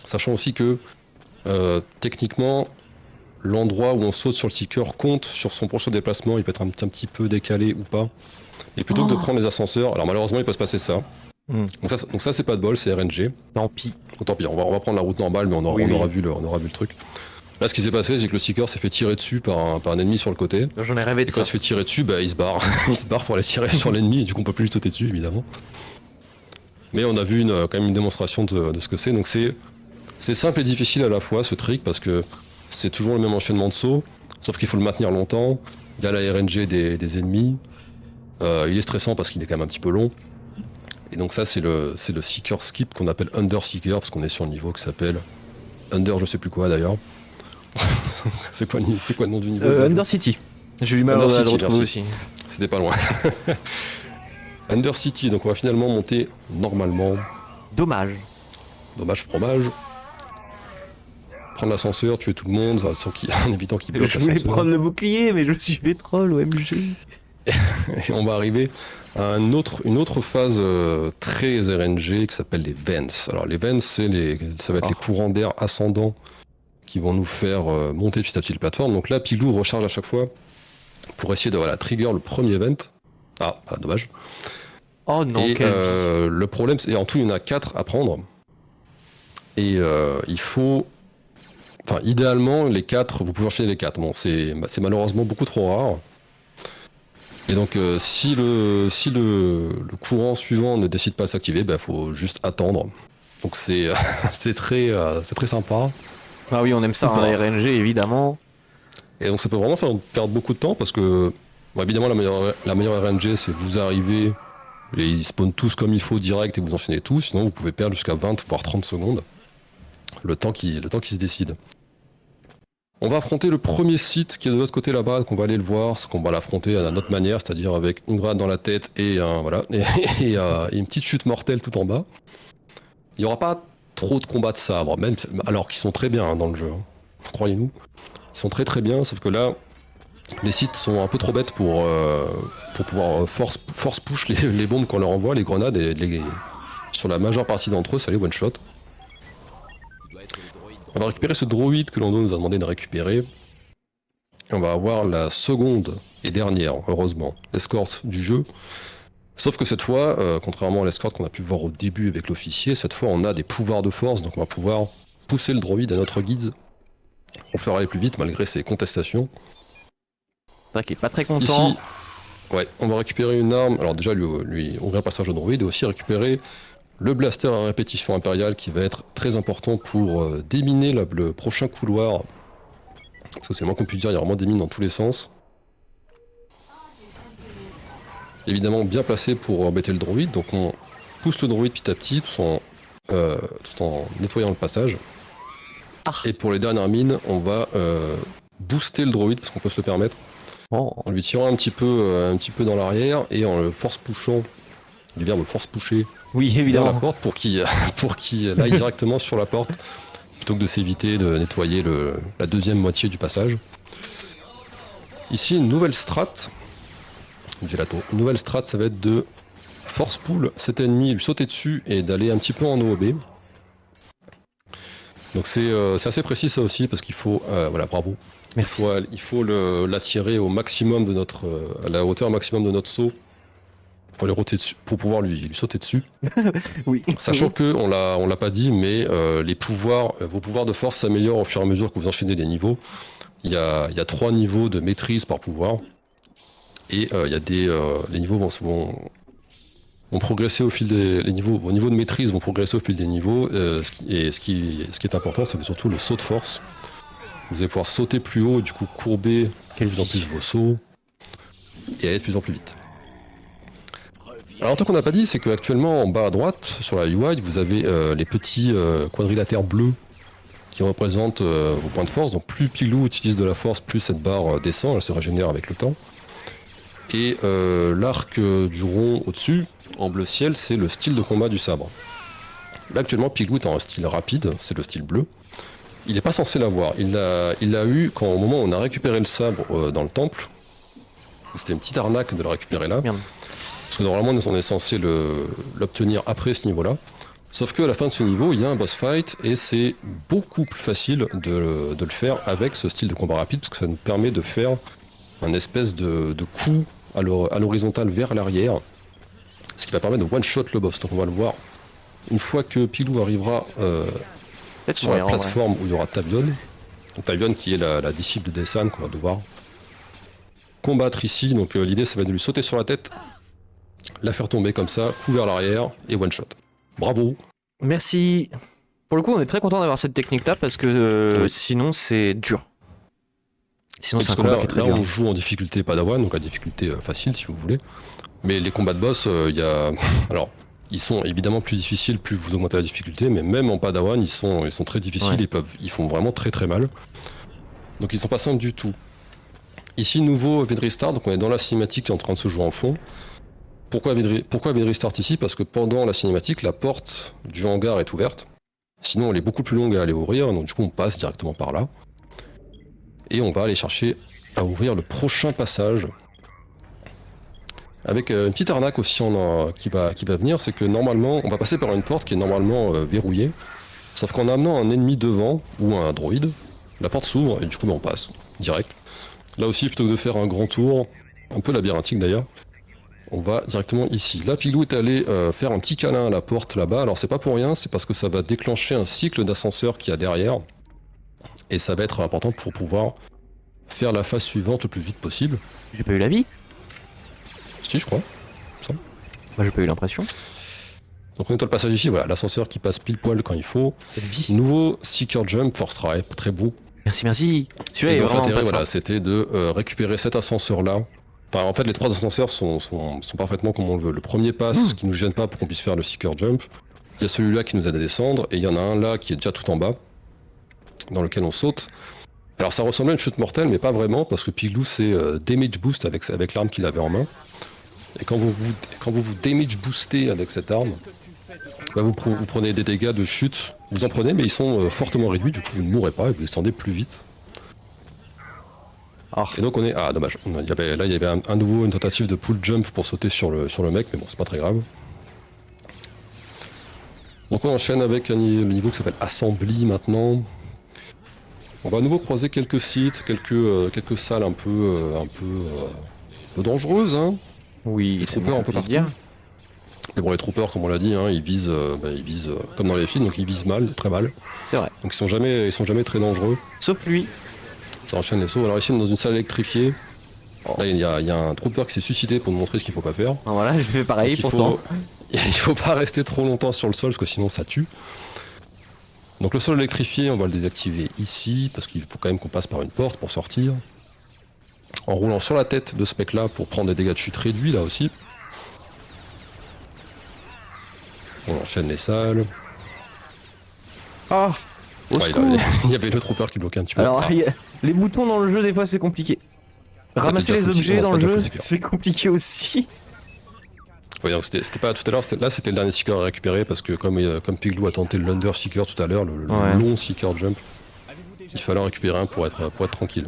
Sachant aussi que techniquement, l'endroit où on saute sur le seeker compte sur son prochain déplacement, il peut être un petit peu décalé ou pas. Et plutôt que de prendre les ascenseurs, alors malheureusement il peut se passer ça. Donc ça c'est pas de bol, c'est RNG. Tant pis. Oh, tant pis, on va prendre la route normale, mais on aura vu le truc. Là, ce qui s'est passé, c'est que le seeker s'est fait tirer dessus par un ennemi sur le côté. J'en ai rêvé de et ça. quand il se fait tirer dessus, bah, il se barre. Il se barre pour aller tirer sur l'ennemi, et du coup, on peut plus lui sauter dessus, évidemment. Mais on a vu quand même une démonstration de ce que c'est. Donc c'est simple et difficile à la fois, ce trick, parce que c'est toujours le même enchaînement de sauts, sauf qu'il faut le maintenir longtemps. Il y a la RNG des ennemis. Il est stressant parce qu'il est quand même un petit peu long. Et donc ça, c'est le seeker skip qu'on appelle Under Seeker, parce qu'on est sur le niveau qui s'appelle Under je sais plus quoi d'ailleurs. c'est quoi le nom du niveau Under City. J'ai eu mal à le retrouver aussi. C'était pas loin. Under City, donc on va finalement monter normalement. Dommage. Dommage fromage. Prendre l'ascenseur, tuer tout le monde, en évitant qu'il bloque Je l'ascenseur. voulais prendre le bouclier, mais je suis les trolls, OMG. Et on va arriver à une autre phase très RNG qui s'appelle les vents. Alors les vents, ça va être les courants d'air ascendants qui vont nous faire monter petit à petit la plateforme. Donc là, Pilou recharge à chaque fois pour essayer de trigger le premier vent. Ah, dommage. Oh non, et le problème, c'est en tout, il y en a 4 à prendre. Et il faut... Enfin, idéalement, les 4, vous pouvez enchaîner les 4. Bon, c'est malheureusement beaucoup trop rare. Et donc, si le courant suivant ne décide pas de s'activer, il faut juste attendre. Donc c'est très sympa. Ah oui, on aime ça, la RNG, évidemment. Et donc ça peut vraiment faire perdre beaucoup de temps parce que, bon, évidemment, la meilleure RNG, c'est que vous arrivez et ils spawnent tous comme il faut direct et vous enchaînez tous. Sinon, vous pouvez perdre jusqu'à 20 voire 30 secondes. Le temps qui se décide. On va affronter le premier site qui est de l'autre côté là-bas, qu'on va aller le voir, qu'on va l'affronter à notre manière, c'est-à-dire avec une grenade dans la tête et une petite chute mortelle tout en bas. Il n'y aura pas trop de combats de sabre, même alors qu'ils sont très bien dans le jeu, croyez-nous. Ils sont très très bien, sauf que là, les sites sont un peu trop bêtes pour pouvoir force push les bombes qu'on leur envoie, les grenades, et sur la majeure partie d'entre eux, ça les one-shot. On va récupérer ce droïde que Lando nous a demandé de récupérer. Et on va avoir la seconde et dernière, heureusement, escorte du jeu. Sauf que cette fois, contrairement à l'escorte qu'on a pu voir au début avec l'officier, cette fois on a des pouvoirs de force, donc on va pouvoir pousser le droïde à notre guide pour faire aller plus vite malgré ses contestations. C'est vrai qu'il est pas très content. Ici, ouais, on va récupérer une arme, alors déjà lui ouvrir le passage au droïde et aussi récupérer le blaster à répétition impériale qui va être très important pour déminer le prochain couloir. Parce que c'est le moins qu'on puisse dire, il y a vraiment des mines dans tous les sens. Évidemment bien placé pour embêter le droïde, donc on pousse le droïde petit à petit tout en nettoyant le passage. Et pour les dernières mines, on va booster le droïde parce qu'on peut se le permettre. En lui tirant un petit peu dans l'arrière et en le force pushant, du verbe force pusher, oui, évidemment, la porte pour qu'il aille directement sur la porte plutôt que de s'éviter de nettoyer la deuxième moitié du passage. Ici une nouvelle strat. Gelato. Une nouvelle strat, ça va être de force pull cet ennemi, lui sauter dessus et d'aller un petit peu en OOB. Donc c'est assez précis ça aussi parce qu'il faut, voilà, bravo. Merci. Il faut l'attirer au maximum de à la hauteur maximum de notre saut pour les roter dessus, pour pouvoir lui sauter dessus. Oui. Sachant que on l'a pas dit, mais vos pouvoirs de force s'améliorent au fur et à mesure que vous enchaînez des niveaux. Il y a 3 niveaux de maîtrise par pouvoir. Et il y a les niveaux vont progresser au fil vos niveaux de maîtrise vont progresser au fil des niveaux. Ce qui est important, c'est surtout le saut de force. Vous allez pouvoir sauter plus haut et du coup courber de plus en plus vos sauts et aller de plus en plus vite. Alors un truc qu'on n'a pas dit, c'est qu'actuellement en bas à droite, sur la UI, vous avez les petits quadrilatères bleus qui représentent vos points de force. Donc plus Pilou utilise de la force, plus cette barre descend, elle se régénère avec le temps. Et l'arc du rond au-dessus, en bleu ciel, c'est le style de combat du sabre. Là actuellement, Pilou est en style rapide, c'est le style bleu. Il n'est pas censé l'avoir. Il l'a eu au moment où on a récupéré le sabre dans le temple. C'était une petite arnaque de le récupérer là. Merde. Parce que normalement on est censé l'obtenir après ce niveau-là. Sauf qu'à la fin de ce niveau, il y a un boss fight et c'est beaucoup plus facile de le faire avec ce style de combat rapide parce que ça nous permet de faire un espèce de coup à l'horizontale vers l'arrière. Ce qui va permettre de one-shot le boss. Donc on va le voir une fois que Pilou arrivera sur la plateforme où il y aura Tabion. Donc Tabion qui est la disciple de Desan qu'on va devoir combattre ici. Donc l'idée ça va être de lui sauter sur la tête, la faire tomber comme ça, coup vers l'arrière et one shot. Bravo. Merci. Pour le coup, on est très content d'avoir cette technique-là parce que sinon c'est dur. Sinon c'est un combat qui est très dur. On joue en difficulté Padawan, donc la difficulté facile si vous voulez. Mais les combats de boss, alors ils sont évidemment plus difficiles plus vous augmentez la difficulté, mais même en Padawan ils sont très difficiles, ouais. ils font vraiment très très mal. Donc ils sont pas simples du tout. Ici nouveau Vedri Start, donc on est dans la cinématique qui est en train de se jouer en fond. Pourquoi Vedri Start ici? Parce que pendant la cinématique, la porte du hangar est ouverte. Sinon elle est beaucoup plus longue à aller ouvrir, donc du coup on passe directement par là. Et on va aller chercher à ouvrir le prochain passage. Avec une petite arnaque aussi qui va venir, c'est que normalement, on va passer par une porte qui est normalement verrouillée. Sauf qu'en amenant un ennemi devant, ou un droïde, la porte s'ouvre et du coup on passe, direct. Là aussi, plutôt que de faire un grand tour, un peu labyrinthique d'ailleurs, on va directement ici. Là, Pilou est allé faire un petit câlin à la porte là-bas. Alors c'est pas pour rien, c'est parce que ça va déclencher un cycle d'ascenseur qu'il y a derrière. Et ça va être important pour pouvoir faire la phase suivante le plus vite possible. J'ai pas eu la vie. Si, je crois. Moi j'ai pas eu l'impression. Donc on est dans le passage ici, voilà, l'ascenseur qui passe pile poil quand il faut. Nouveau Seeker Jump, Force Try, très beau. Merci. Celui-là est donc vraiment l'intérêt, passant. voilà, c'était de récupérer cet ascenseur-là. Enfin, en fait, les 3 ascenseurs sont parfaitement comme on le veut. Le premier passe, qui nous gêne pas pour qu'on puisse faire le Seeker Jump. Il y a celui-là qui nous aide à descendre, et il y en a un là qui est déjà tout en bas, dans lequel on saute. Alors ça ressemble à une chute mortelle, mais pas vraiment, parce que Pilou c'est damage boost avec l'arme qu'il avait en main. Et quand vous damage boostez avec cette arme, bah vous prenez des dégâts de chute. Vous en prenez, mais ils sont fortement réduits, du coup vous ne mourrez pas et vous descendez plus vite. Oh. Et donc on est... Ah dommage, il y avait une tentative de pull jump pour sauter sur le mec, mais bon c'est pas très grave. Donc on enchaîne avec le niveau qui s'appelle Assembly maintenant. On va à nouveau croiser quelques sites, quelques salles un peu dangereuses, hein. Oui, les troopers un peu partout. Mais bon, les troopers, comme on l'a dit, hein, ils visent comme dans les films, donc ils visent mal, très mal. C'est vrai. Donc ils sont jamais très dangereux. Sauf lui. Ça enchaîne les sauts. Alors ici, on est dans une salle électrifiée. Là, il y a un trooper qui s'est suicidé pour nous montrer ce qu'il faut pas faire. Ah, voilà, je fais pareil pourtant. Il faut pas rester trop longtemps sur le sol, parce que sinon ça tue. Donc le sol électrifié, on va le désactiver ici, parce qu'il faut quand même qu'on passe par une porte pour sortir. En roulant sur la tête de ce mec là pour prendre des dégâts de chute réduits là aussi. On enchaîne les salles. Ah, au secours. Il y avait le trooper qui bloquait un petit peu. Alors, les boutons dans le jeu, des fois, c'est compliqué. Ramasser les objets dans le jeu, c'est compliqué aussi. Oui, donc c'était pas tout à l'heure, là c'était le dernier Seeker à récupérer parce que comme Piglou a tenté le Lunder Seeker tout à l'heure, le long Seeker Jump, il fallait en récupérer un pour être tranquille.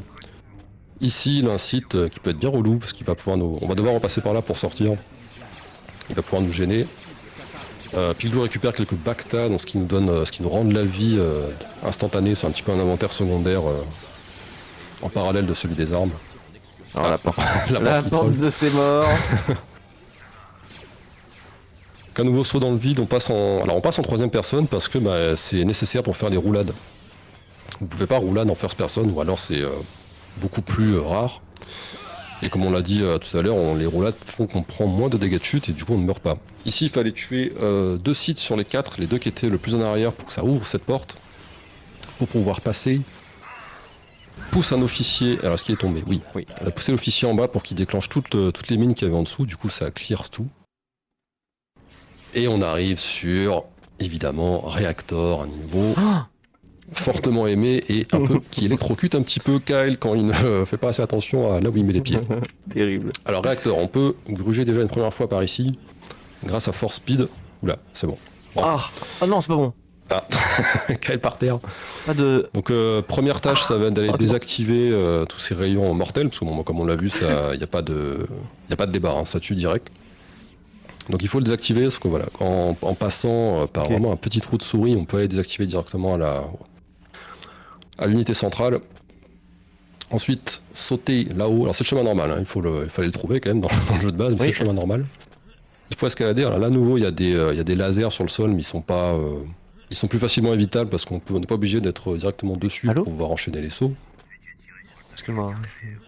Ici, il a un site qui peut être bien relou parce qu'il va pouvoir on va devoir repasser par là pour sortir. Il va pouvoir nous gêner. Piglou récupère quelques Bacta, donc ce qui nous rend de la vie instantanée, c'est un petit peu un inventaire secondaire en parallèle de celui des armes. Alors, la porte de ses morts. qu'un nouveau saut dans le vide, on passe en troisième personne parce que c'est nécessaire pour faire des roulades. Vous pouvez pas roulade en first person, ou alors c'est beaucoup plus rare. Et comme on l'a dit tout à l'heure, les roulades font qu'on prend moins de dégâts de chute et du coup on ne meurt pas. Ici il fallait tuer 2 sites sur les 4, les 2 qui étaient le plus en arrière pour que ça ouvre cette porte. Pour pouvoir passer. Pousse un officier, alors ce qui est tombé, oui. On a poussé l'officier en bas pour qu'il déclenche toutes les mines qu'il y avait en dessous, du coup ça clear tout. Et on arrive sur, évidemment, Reactor, un niveau fortement aimé et un peu qui électrocute un petit peu Kyle quand il ne fait pas assez attention à là où il met les pieds. Terrible. Alors Reactor, on peut gruger déjà une première fois par ici, grâce à Force Speed. Oula, c'est bon. Ah non, c'est pas bon. Ah, Kyle par terre. Pas de... Donc première tâche, ça va être d'aller désactiver tous ces rayons mortels, parce que bon, comme on l'a vu, il n'y a pas de débat, hein, ça tue direct. Donc il faut le désactiver, parce que voilà, en passant par vraiment un petit trou de souris, on peut aller désactiver directement à l'unité centrale. Ensuite, sauter là-haut. Alors c'est le chemin normal, hein, il fallait le trouver quand même dans le jeu de base, mais c'est le chemin normal. Il faut escalader. Alors là, à nouveau, il y a des lasers sur le sol, mais ils sont plus facilement évitables parce qu'on n'est pas obligé d'être directement dessus pour pouvoir enchaîner les sauts. Excuse-moi.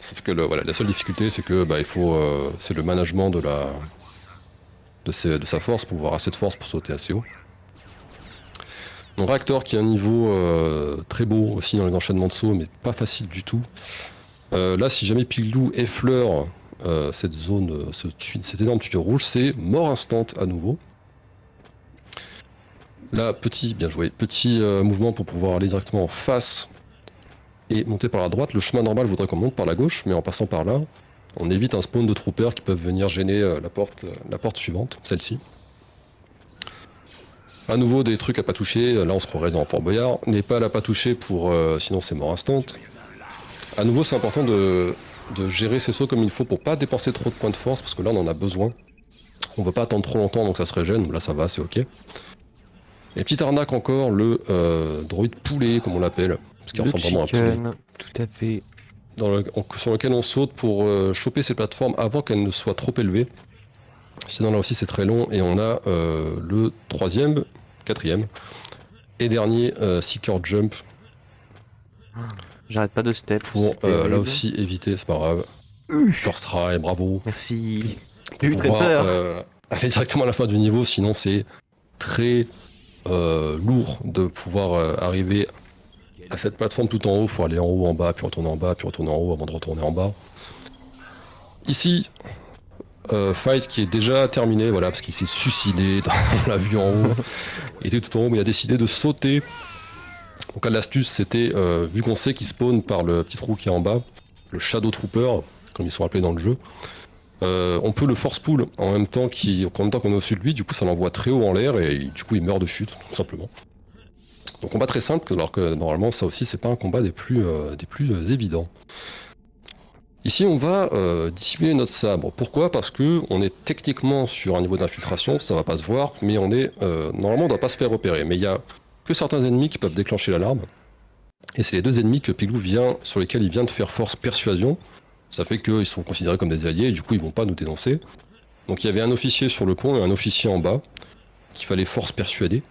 Sauf que la seule difficulté, c'est que c'est le management de sa force, pour avoir assez de force pour sauter assez haut. Donc Reactor qui a un niveau très beau aussi dans les enchaînements de sauts, mais pas facile du tout. Là, si jamais Piglou effleure cette zone, cet énorme tuyau rouge, c'est mort instant à nouveau. Là, bien joué, petit mouvement pour pouvoir aller directement en face et monter par la droite. Le chemin normal voudrait qu'on monte par la gauche, mais en passant par là, on évite un spawn de troopers qui peuvent venir gêner la porte suivante, celle-ci. À nouveau des trucs à pas toucher, là on se croirait dans Fort Boyard. N'est pas à pas toucher sinon c'est mort instant. À nouveau c'est important de gérer ses sauts comme il faut pour pas dépenser trop de points de force, parce que là on en a besoin. On va pas attendre trop longtemps donc ça se régène, là ça va, c'est ok. Et petite arnaque encore, le droïde poulet comme on l'appelle, parce qu'il ressemble vraiment à un poulet. Tout à fait. Sur lequel on saute pour choper ces plateformes avant qu'elles ne soient trop élevées. Sinon là aussi c'est très long, et on a le 4e et dernier Seeker Jump. J'arrête pas de step. Pour là aussi éviter, c'est pas grave. First try, bravo. Merci. Pour pouvoir aller directement à la fin du niveau, sinon c'est très lourd de pouvoir arriver à cette plateforme tout en haut. Faut aller en haut, en bas, puis retourner en bas, puis retourner en haut avant de retourner en bas. Ici, fight qui est déjà terminé, voilà, parce qu'il s'est suicidé, on l'a vu en haut. Il était tout en haut, mais il a décidé de sauter. Donc là, l'astuce, c'était, vu qu'on sait qu'il spawn par le petit trou qui est en bas, le Shadow Trooper, comme ils sont appelés dans le jeu, on peut le force pull en même temps qu'on est au-dessus de lui, du coup ça l'envoie très haut en l'air et du coup il meurt de chute, tout simplement. Donc combat très simple, alors que normalement ça aussi c'est pas un combat des plus évidents. Ici on va dissimuler notre sabre. Pourquoi? Parce que on est techniquement sur un niveau d'infiltration, ça va pas se voir, mais normalement on doit pas se faire repérer. Mais il y a que certains ennemis qui peuvent déclencher l'alarme. Et c'est les 2 ennemis que Piglou sur lesquels il vient de faire force persuasion. Ça fait qu'ils sont considérés comme des alliés et du coup ils vont pas nous dénoncer. Donc il y avait un officier sur le pont et un officier en bas qu'il fallait force persuader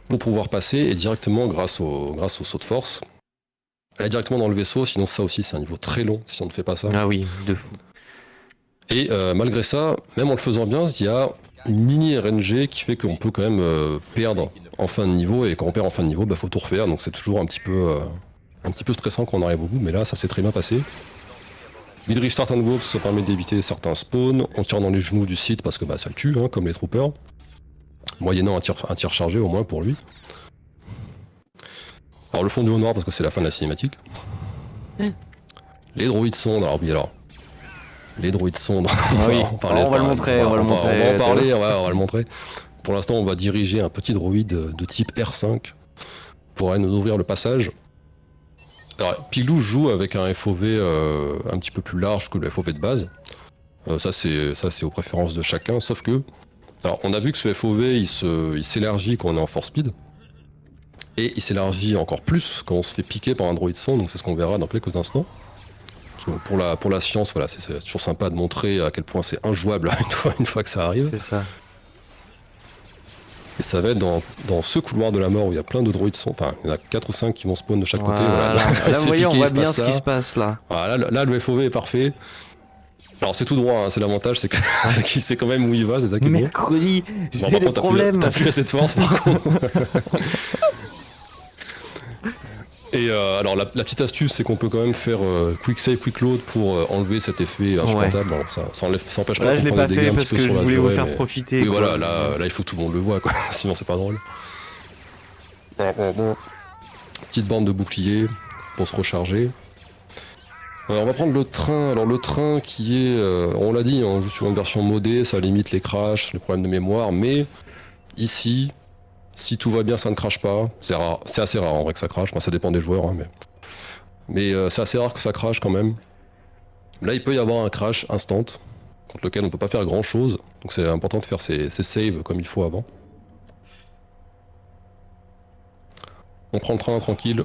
pour pouvoir passer, et directement grâce au saut de force aller directement dans le vaisseau. Sinon ça aussi c'est un niveau très long si on ne fait pas ça. Ah oui, de fou. Et malgré ça, même en le faisant bien, il y a une mini RNG qui fait qu'on peut quand même perdre en fin de niveau, et quand on perd en fin de niveau, faut tout refaire, donc c'est toujours un petit peu stressant quand on arrive au bout, mais là ça s'est très bien passé. Il restart à nouveau parce que ça permet d'éviter certains spawns. On tire dans les genoux du site parce que ça le tue, hein, comme les troopers. Moyennant un tir chargé au moins pour lui. Alors le fond du haut noir parce que c'est la fin de la cinématique. Les droïdes sondes, les droïdes sondes. On va le montrer. On va en parler, on va le montrer. Pour l'instant on va diriger un petit droïde de type R5 pour aller nous ouvrir le passage. Alors, Piglou joue avec un FOV un petit peu plus large que le FOV de base. Ça c'est aux préférences de chacun, sauf que... Alors on a vu que ce FOV il s'élargit quand on est en force speed, et il s'élargit encore plus quand on se fait piquer par un droïde son, donc c'est ce qu'on verra dans quelques instants. Parce que pour la science, voilà, c'est toujours sympa de montrer à quel point c'est injouable une fois que ça arrive. C'est ça. Et ça va être dans ce couloir de la mort où il y a plein de droïdes. Enfin, il y en a 4 ou 5 qui vont spawn de chaque côté. Voilà. Voilà. Il Là, se vous fait voyez, on piquer, voit il se bien passe ce qui ça. se passe là. Voilà, là, le FOV est parfait. Alors c'est tout droit, hein, c'est l'avantage, c'est qu'il sait quand même où il va, c'est ça qui est beau. Mercredi, j'ai Bon, des par contre, problèmes. t'as plus assez de force par contre. Et alors la petite astuce, c'est qu'on peut quand même faire quick save, quick load pour enlever cet effet insupportable. Bon, ça empêche pas Là, qu'on je l'ai prend pas des dégâts fait un parce petit que peu je sur la voulais vous durée, faire mais- profiter. Oui, quoi. voilà, là il faut que tout le monde le voit, quoi. Sinon c'est pas drôle. Petite bande de bouclier pour se recharger. On va prendre le train. Alors le train qui est, on l'a dit, on joue sur une version modée, ça limite les crashs, les problèmes de mémoire, mais ici, si tout va bien, ça ne crache pas. C'est rare, c'est assez rare en vrai que ça crache. Moi, ça dépend des joueurs, hein, mais c'est assez rare que ça crache quand même. Là, il peut y avoir un crash instant contre lequel on peut pas faire grand chose, donc c'est important de faire ses saves comme il faut avant. On prend le train tranquille.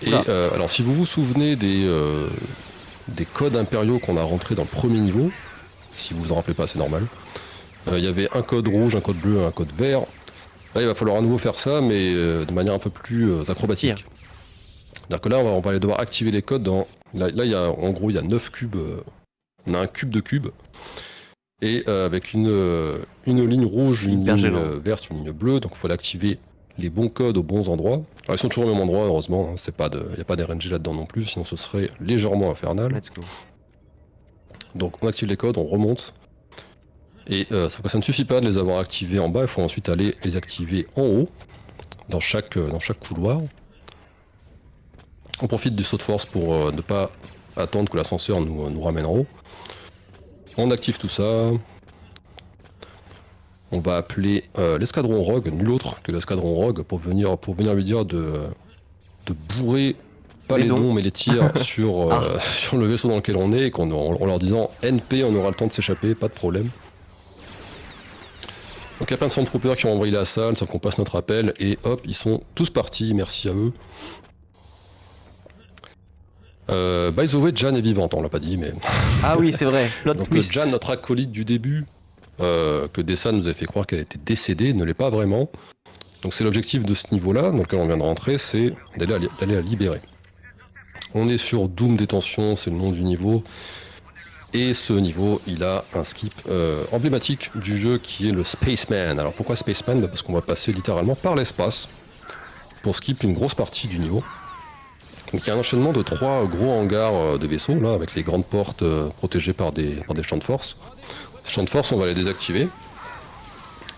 Et alors si vous vous souvenez des codes impériaux qu'on a rentrés dans le premier niveau, si vous vous en rappelez pas c'est normal, il y avait un code rouge, un code bleu, un code vert. Là il va falloir à nouveau faire ça mais de manière un peu plus acrobatique. C'est-à-dire que là on va aller devoir activer les codes dans... Là il y a, en gros il y a 9 cubes, on a un cube de cubes. Et avec une ligne rouge, une ligne verte, une ligne bleue, donc il faut l'activer les bons codes aux bons endroits. Alors, ils sont toujours au même endroit, heureusement, hein, il n'y a pas d'RNG là-dedans non plus, sinon ce serait légèrement infernal. Let's go. Donc on active les codes, on remonte. Et sauf que ça ne suffit pas de les avoir activés en bas, il faut ensuite aller les activer en haut, dans chaque couloir. On profite du saut de force pour ne pas attendre que l'ascenseur nous ramène en haut. On active tout ça. On va appeler l'escadron Rogue, nul autre que l'escadron Rogue, pour venir lui dire de bourrer, pas les dons mais les tirs sur le vaisseau dans lequel on est, et en leur disant NP, on aura le temps de s'échapper, pas de problème. Donc il y a plein de Stormtroopers qui ont envoyé la salle, sauf qu'on passe notre appel, et hop, ils sont tous partis, merci à eux. By the way, Jan est vivante, on l'a pas dit, mais... Ah oui, c'est vrai, plot Donc twist. Jan, notre acolyte du début, que Dessan nous avait fait croire qu'elle était décédée, ne l'est pas vraiment. Donc c'est l'objectif de ce niveau-là, dans lequel on vient de rentrer, c'est d'aller la libérer. On est sur Doom Détention, c'est le nom du niveau. Et ce niveau, il a un skip emblématique du jeu qui est le Spaceman. Alors pourquoi Spaceman ? Parce qu'on va passer littéralement par l'espace pour skip une grosse partie du niveau. Donc il y a un enchaînement de 3 gros hangars de vaisseaux, là, avec les grandes portes protégées par des champs de force. Les champs de force, on va les désactiver.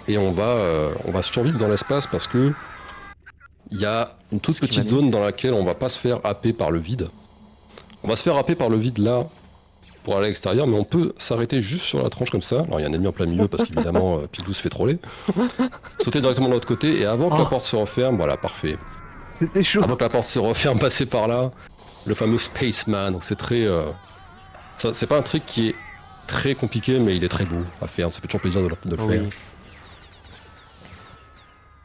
Et on va survivre dans l'espace parce que il y a une toute petite zone dans laquelle on va pas se faire happer par le vide. On va se faire happer par le vide là pour aller à l'extérieur, mais on peut s'arrêter juste sur la tranche comme ça. Alors il y a un ennemi en plein milieu parce qu'évidemment Pilou se fait troller. Sauter directement de l'autre côté et avant que la porte se referme, voilà, parfait. C'était chaud. Avant que la porte se referme, passer par là, le fameux Spaceman. Donc c'est très, c'est pas un truc qui est très compliqué, mais il est très beau à faire. Ça fait toujours plaisir de le faire.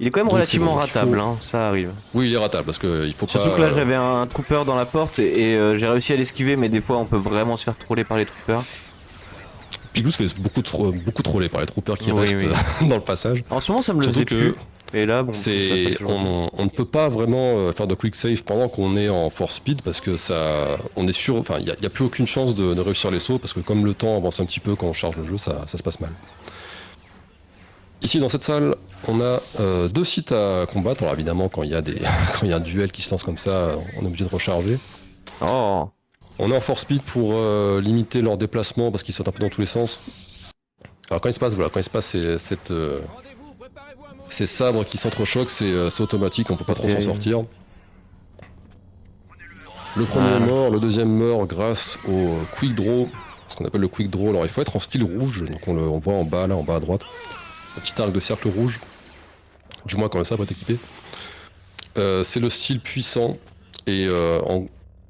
Il est quand même Donc, relativement bon, ratable, hein, ça arrive. Oui, il est ratable parce que il faut Surtout pas. que là j'avais un trooper dans la porte et j'ai réussi à l'esquiver, mais des fois on peut vraiment se faire troller par les troopers. Pilou se fait beaucoup troller par les troopers qui Oui, restent oui. dans le passage. En ce moment ça me le Surtout faisait que plus. Et là, bon, c'est, ça passe toujours. on ne peut pas vraiment faire de quick save pendant qu'on est en force speed parce que ça, on est sûr, enfin, il n'y a plus aucune chance de réussir les sauts parce que comme le temps avance un petit peu quand on charge le jeu, ça se passe mal. Ici dans cette salle, on a 2 sites à combattre. Alors évidemment, quand il y a quand il y a un duel qui se lance comme ça, on est obligé de recharger. Oh. On est en force speed pour limiter leur déplacement parce qu'ils sautent un peu dans tous les sens. Alors quand il se passe ces sabres qui s'entrechoquent, c'est automatique, on peut pas trop s'en sortir. Le premier meurt, le deuxième meurt grâce au quick draw, ce qu'on appelle le quick draw. Alors il faut être en style rouge, donc on voit en bas, là, en bas à droite, un petit arc de cercle rouge, du moins quand le sabre est équipé. C'est le style puissant, et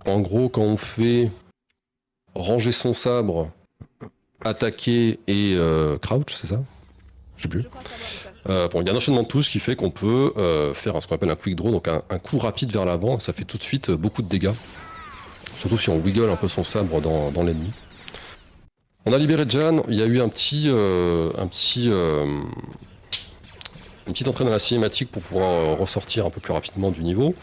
en gros quand on fait ranger son sabre, attaquer et crouch, c'est ça ? Je sais plus. Bon, il y a un enchaînement de touches qui fait qu'on peut faire ce qu'on appelle un quick draw, donc un coup rapide vers l'avant, ça fait tout de suite beaucoup de dégâts. Surtout si on wiggle un peu son sabre dans l'ennemi. On a libéré Jan, il y a eu une petite entrée dans la cinématique pour pouvoir ressortir un peu plus rapidement du niveau.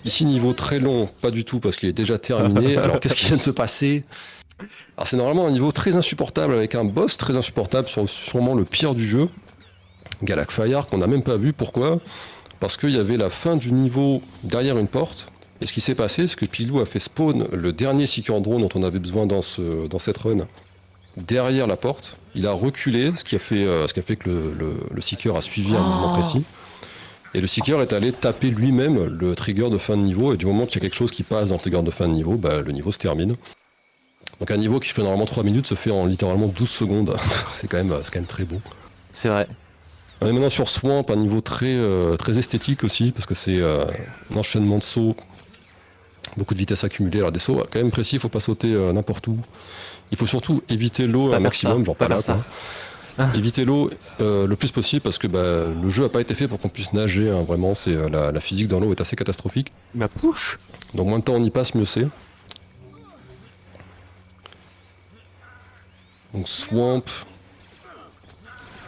Ici, niveau très long, pas du tout parce qu'il est déjà terminé. Alors, qu'est-ce qui vient de se passer? Alors, c'est normalement un niveau très insupportable avec un boss très insupportable, sûrement le pire du jeu. Galakfire, qu'on n'a même pas vu. Pourquoi? Parce qu'il y avait la fin du niveau derrière une porte. Et ce qui s'est passé, c'est que Pilou a fait spawn le dernier Seeker Drone dont on avait besoin dans cette run derrière la porte. Il a reculé, ce qui a fait que le Seeker a suivi un mouvement précis. Et le Seeker est allé taper lui-même le trigger de fin de niveau. Et du moment qu'il y a quelque chose qui passe dans le trigger de fin de niveau, le niveau se termine. Donc un niveau qui fait normalement 3 minutes se fait en littéralement 12 secondes. C'est quand même très beau. C'est vrai. On est maintenant sur Swamp, un niveau très esthétique aussi, parce que c'est un enchaînement de sauts, beaucoup de vitesse accumulée. Alors des sauts quand même précis, il ne faut pas sauter n'importe où. Il faut surtout éviter l'eau un maximum, genre pas là. Éviter l'eau le plus possible, parce que le jeu n'a pas été fait pour qu'on puisse nager, hein, vraiment, la physique dans l'eau est assez catastrophique. Ma pouf. Donc moins de temps on y passe, mieux c'est. Donc Swamp...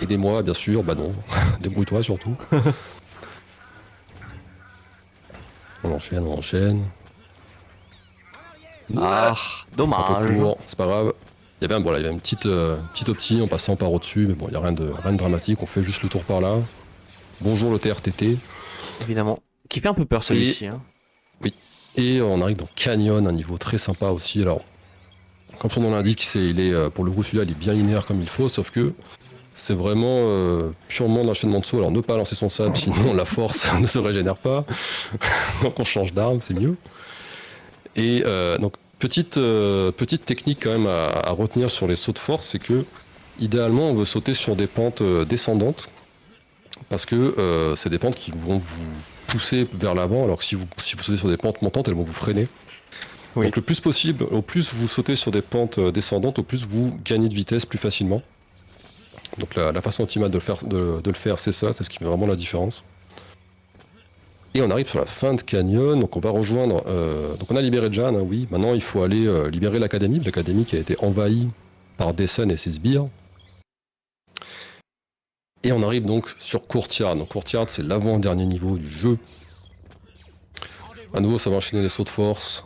Aidez-moi, bien sûr, non. Débrouille-toi surtout. On enchaîne. Ah, Un dommage. peu court, c'est pas grave. Il y avait une petite optie en passant par au-dessus, mais bon, il n'y a rien de dramatique, on fait juste le tour par là. Bonjour le TRTT. Évidemment. Qui fait un peu peur celui-ci. Hein. Oui. Et on arrive dans Canyon, un niveau très sympa aussi. Alors, comme son nom l'indique, pour le coup celui-là il est bien linéaire comme il faut, sauf que c'est vraiment purement l'enchaînement de sauts. Alors ne pas lancer son sabre, sinon la force ne se régénère pas. Donc on change d'arme, c'est mieux. Et donc petite technique quand même à retenir sur les sauts de force, c'est que idéalement on veut sauter sur des pentes descendantes, parce que c'est des pentes qui vont vous pousser vers l'avant, alors que si vous sautez sur des pentes montantes, elles vont vous freiner. Oui. Donc le plus possible, au plus vous sautez sur des pentes descendantes, au plus vous gagnez de vitesse plus facilement. Donc la façon optimale de le faire, c'est ça, c'est ce qui fait vraiment la différence. Et on arrive sur la fin de Canyon, donc on va rejoindre... donc on a libéré Jan, hein, oui. Maintenant il faut aller libérer l'académie qui a été envahie par Dessen et ses sbires. Et on arrive donc sur Courtyard. Donc Courtyard, c'est l'avant-dernier niveau du jeu. À nouveau, ça va enchaîner les sauts de force.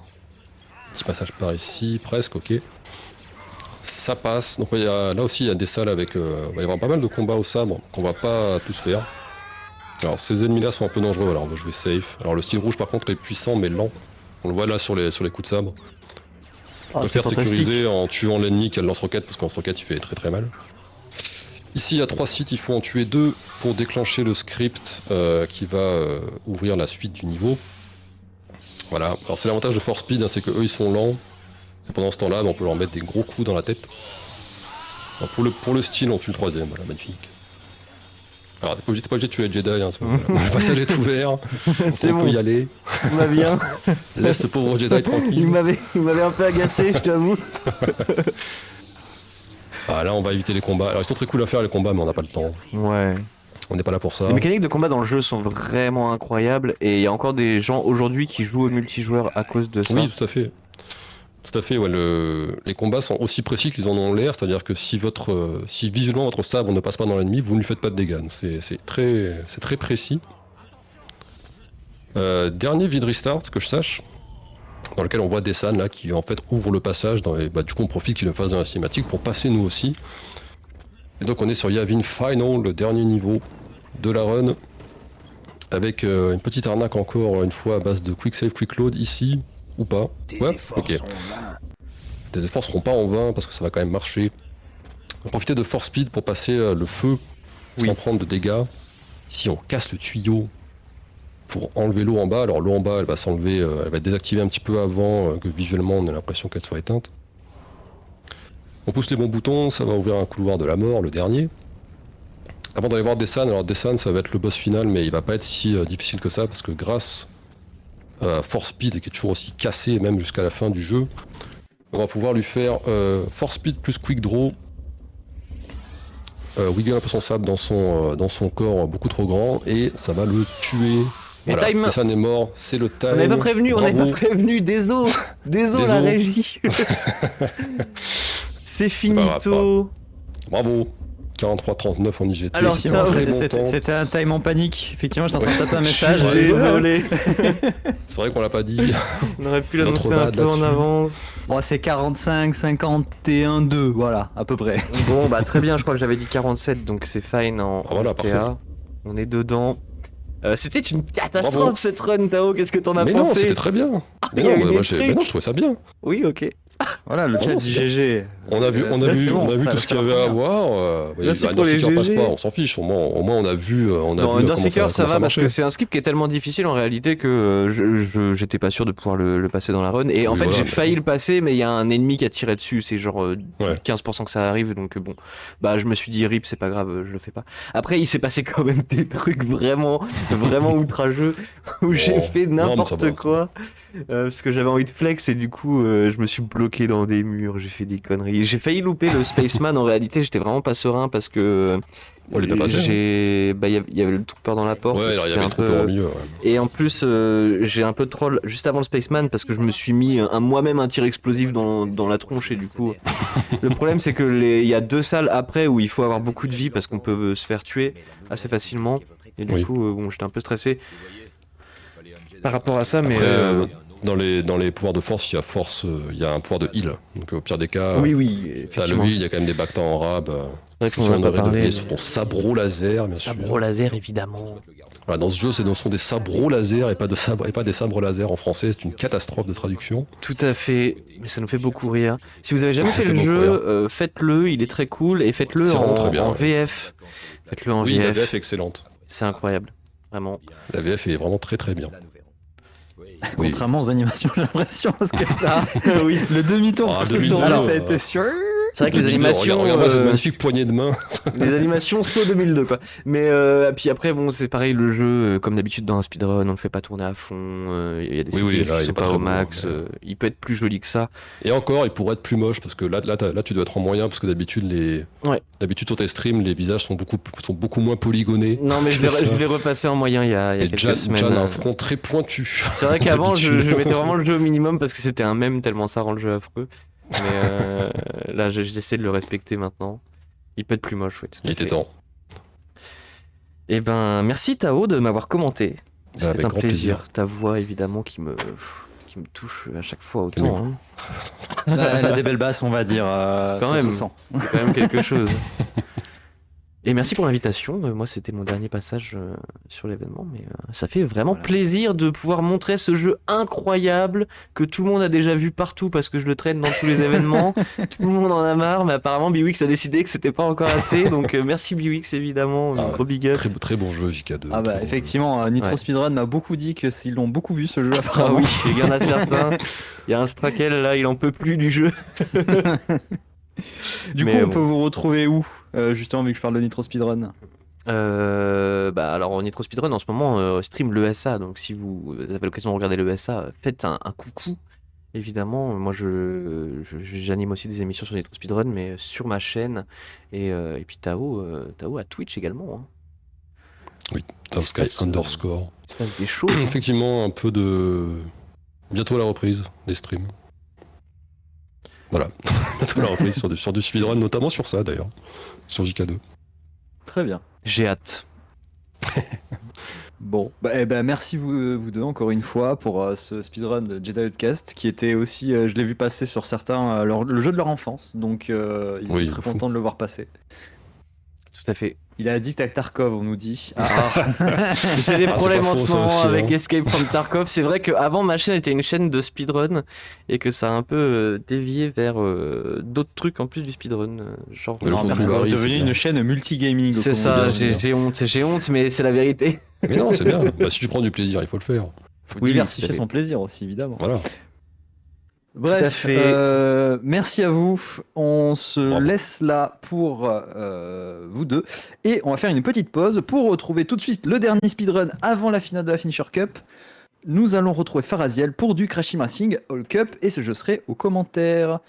Petit passage par ici, presque, ok. Ça passe. Donc là aussi, il y a des salles avec... il va y avoir pas mal de combats au sabre qu'on va pas tous faire. Alors ces ennemis-là sont un peu dangereux, alors on va jouer safe. Alors le style rouge par contre est puissant mais lent. On le voit là sur les coups de sabre. On peut faire sécuriser en tuant l'ennemi qui a le lance-roquette, parce qu'en lance-roquette il fait très très mal. Ici il y a 3 sites, il faut en tuer 2 pour déclencher le script qui va ouvrir la suite du niveau. Voilà, alors c'est l'avantage de Force Speed, hein, c'est que eux ils sont lents. Et pendant ce temps-là, on peut leur mettre des gros coups dans la tête. Alors, pour le style, on tue le 3ème, voilà, magnifique. Alors t'es pas obligé de tuer les Jedi, hein, le passage est ouvert, c'est on bon. peut y aller. Tout va bien. Laisse ce pauvre Jedi tranquille. Il m'avait un peu agacé, je t'avoue. Ah, là on va éviter les combats. Alors ils sont très cool à faire les combats, mais on n'a pas le temps. Ouais. On n'est pas là pour ça. Les mécaniques de combat dans le jeu sont vraiment incroyables, et il y a encore des gens aujourd'hui qui jouent au multijoueur à cause de ça. Oui, tout à fait. Tout à fait, ouais, les combats sont aussi précis qu'ils en ont l'air, c'est-à-dire que si visuellement votre sabre ne passe pas dans l'ennemi, vous ne lui faites pas de dégâts. C'est très précis. Dernier vide restart que je sache, dans lequel on voit Desan là qui en fait ouvre le passage, du coup on profite qu'il le fasse dans la cinématique pour passer nous aussi. Et donc on est sur Yavin Final, le dernier niveau de la run, avec une petite arnaque encore une fois à base de quick save, quick load ici. Ou pas. Ouais, ok. Tes efforts seront pas en vain parce que ça va quand même marcher. On va profiter de Force Speed pour passer le feu sans prendre de dégâts. Ici on casse le tuyau pour enlever l'eau en bas. Alors l'eau en bas elle va s'enlever, elle va être désactivée un petit peu avant que visuellement on ait l'impression qu'elle soit éteinte. On pousse les bons boutons, ça va ouvrir un couloir de la mort, le dernier. Avant d'aller voir Desan, alors Desan ça va être le boss final mais il va pas être si difficile que ça parce que grâce Force Speed qui est toujours aussi cassé même jusqu'à la fin du jeu, on va pouvoir lui faire Force Speed plus Quick Draw, wiggle un peu son sable dans son corps beaucoup trop grand et ça va le tuer. Mais voilà. time... Desan est mort, c'est le time. On n'avait pas prévenu, désolé la régie. C'est pas grave, finito. Bravo. 43-39 en IGT. Alors, c'est Tao, un très bon temps. C'était un time en panique. Effectivement, j'étais en train de taper un Je message. suis Désolé. C'est vrai qu'on l'a pas dit. On aurait pu Notre l'annoncer un bad peu en là-dessus. avance. Bon, c'est 45, 51, 2, voilà, à peu près. Bon, bah très bien, je crois que j'avais dit 47, donc c'est fine en voilà, TA. parfait. On est dedans. C'était une catastrophe Bravo. cette run, Tao. Qu'est-ce que t'en as Mais non, pensé? c'était très bien. Mais il y a non, eu moi, des mais trucs. non, je trouvais ça bien. Oui, ok. Voilà, le chat non, dit c'est GG. On a vu, on a Ça, vu, c'est bon, on a vu ça- tout ce ça qu'il y va avait à bien. voir. Merci pour Dans les Seeker passe GG. pas, on s'en fiche. Au moins, on a vu. On a Non, vu Underseeker, ça va parce marchait. que c'est un script qui est tellement difficile en réalité que j'étais pas sûr de pouvoir le passer dans la run. Et en Oui, fait, voilà, j'ai mais- failli le passer, mais il y a un ennemi qui a tiré dessus. C'est genre Ouais. 15% que ça arrive, donc bon. Bah, je me suis dit, rip, c'est pas grave, je le fais pas. Après, il s'est passé quand même des trucs vraiment, vraiment outrageux où j'ai Oh. fait Non, mais ça n'importe va, quoi. Parce que j'avais envie de flex et du coup, je me suis bloqué dans des murs, j'ai fait des conneries. J'ai failli louper le Spaceman en réalité, j'étais vraiment pas serein parce que. On l'est pas passé, hein. Bah, il y avait le trooper dans la porte. Ouais, alors il y c'était avait un le trooper peu- au milieu. Ouais. Et en plus, j'ai un peu de troll juste avant le Spaceman parce que je me suis mis moi-même un tir explosif dans la tronche et du coup. Le problème, c'est que il y a 2 salles après où il faut avoir beaucoup de vie parce qu'on peut se faire tuer assez facilement. Et du Oui. coup, bon, j'étais un peu stressé par rapport à ça, mais. Après, dans les pouvoirs de force, il y a un pouvoir de heal. Donc au pire des cas, oui, oui, t'as effectivement. le heal, il y a quand même des bactas en rab. C'est vrai Tu qu'on en a pas parlé. sur ton sabro laser, bien sûr. Sabro laser, évidemment. Voilà, dans ce jeu, ce sont des sabros laser et pas des sabres laser en français. C'est une catastrophe de traduction. Tout à fait, mais ça nous fait beaucoup rire. Si vous avez jamais fait Ça le fait beaucoup jeu, faites-le, il est très cool et faites-le C'est vraiment très en, bien, en ouais. VF. Faites-le en Oui, la VF, VF est excellente. c'est incroyable, vraiment. La VF est vraiment très très bien. Oui. Contrairement aux animations, j'ai l'impression. Parce que Ah, oui. le demi-tour Ah, pour se demi-tour, tourner, ça a euh, été sûr. C'est vrai que les animations, Regarde-moi cette magnifique poignée de main. les animations saut 2002 quoi. Mais puis après bon c'est pareil le jeu comme d'habitude dans un speedrun on le fait pas tourner à fond. Il y a des Oui, oui, séquences là, qui il est sont pas pas très au beau, max. mais- Il peut être plus joli que ça. Et encore, il pourrait être plus moche parce que là, tu dois être en moyen parce que d'habitude, Ouais. d'habitude sur tes streams, les visages sont beaucoup moins polygonés. Non mais je que ça. l'ai repassé en moyen il y a Et quelques Jan semaines. a un front très pointu. C'est vrai qu'avant, je D'habitude. mettais vraiment le jeu au minimum parce que c'était un mème tellement ça rend le jeu affreux. Mais là, j'essaie de le respecter maintenant. Il peut être plus moche, oui. Tout Il à était fait. temps. Eh ben, merci Tao de m'avoir commenté. C'était avec un grand plaisir. Ta voix, évidemment, qui me touche à chaque fois autant. Hein. Elle a des belles basses, on va dire. Quand ça même. se sent. C'est quand même quelque chose. Et merci pour l'invitation. Moi, c'était mon dernier passage sur l'événement, mais ça fait vraiment Voilà. plaisir de pouvoir montrer ce jeu incroyable que tout le monde a déjà vu partout parce que je le traîne dans tous les événements. Tout le monde en a marre, mais apparemment Biwix a décidé que c'était pas encore assez. Donc merci Biwix évidemment, Ah ouais. gros big up. Très, très bon jeu, JK2. Ah bah Très bon effectivement, Nitro Ouais. Speedrun m'a beaucoup dit que s'ils l'ont beaucoup vu ce jeu Ah apparemment. oui, il y en a certains. Il y a un Strakel là, il en peut plus du jeu. Du Mais coup, on bon. peut vous retrouver où justement vu que je parle de Nitro Speedrun. Bah alors Nitro Speedrun en ce moment stream l'ESA, donc si vous avez l'occasion de regarder l'ESA, faites un coucou. Évidemment, moi j'anime aussi des émissions sur Nitro Speedrun, mais sur ma chaîne et puis Tao à Twitch également. Hein. jeu. Top Sky Espace, underscore. Il se passe des choses. Hein. Effectivement, un peu de. Bientôt la reprise des streams. Voilà. Bientôt la reprise sur du speedrun, notamment sur ça d'ailleurs. Sur JK2. Très bien. J'ai hâte. Bon, merci vous deux encore une fois pour ce speedrun de Jedi Outcast qui était aussi, je l'ai vu passer sur certains, le jeu de leur enfance, donc ils Oui, étaient très fou. contents de le voir passer. Tout à fait. Il est addict à Tarkov, on nous dit. Ah, J'ai des Ah, problèmes c'est pas en faux, ce ça moment aussi, avec hein. Escape from Tarkov. C'est vrai qu'avant ma chaîne était une chaîne de speedrun et que ça a un peu dévié vers d'autres trucs en plus du speedrun. Genre Mais le non, contenu Tarkov varie, est c'est devenu bien. une chaîne multigaming. c'est comme on ça, dit. j'ai honte, mais c'est la vérité. Mais non, c'est bien. Bah, si tu prends du plaisir, il faut le faire. Faut Oui, diversifier tout à fait. son plaisir aussi, évidemment. Voilà. Bref, Tout à fait. merci à vous. On se Bravo. laisse là pour vous deux. Et on va faire une petite pause pour retrouver tout de suite le dernier speedrun avant la finale de la Finisher Cup. Nous allons retrouver Faraziel pour du Crash Team Racing All Cup et ce jeu serait aux commentaires.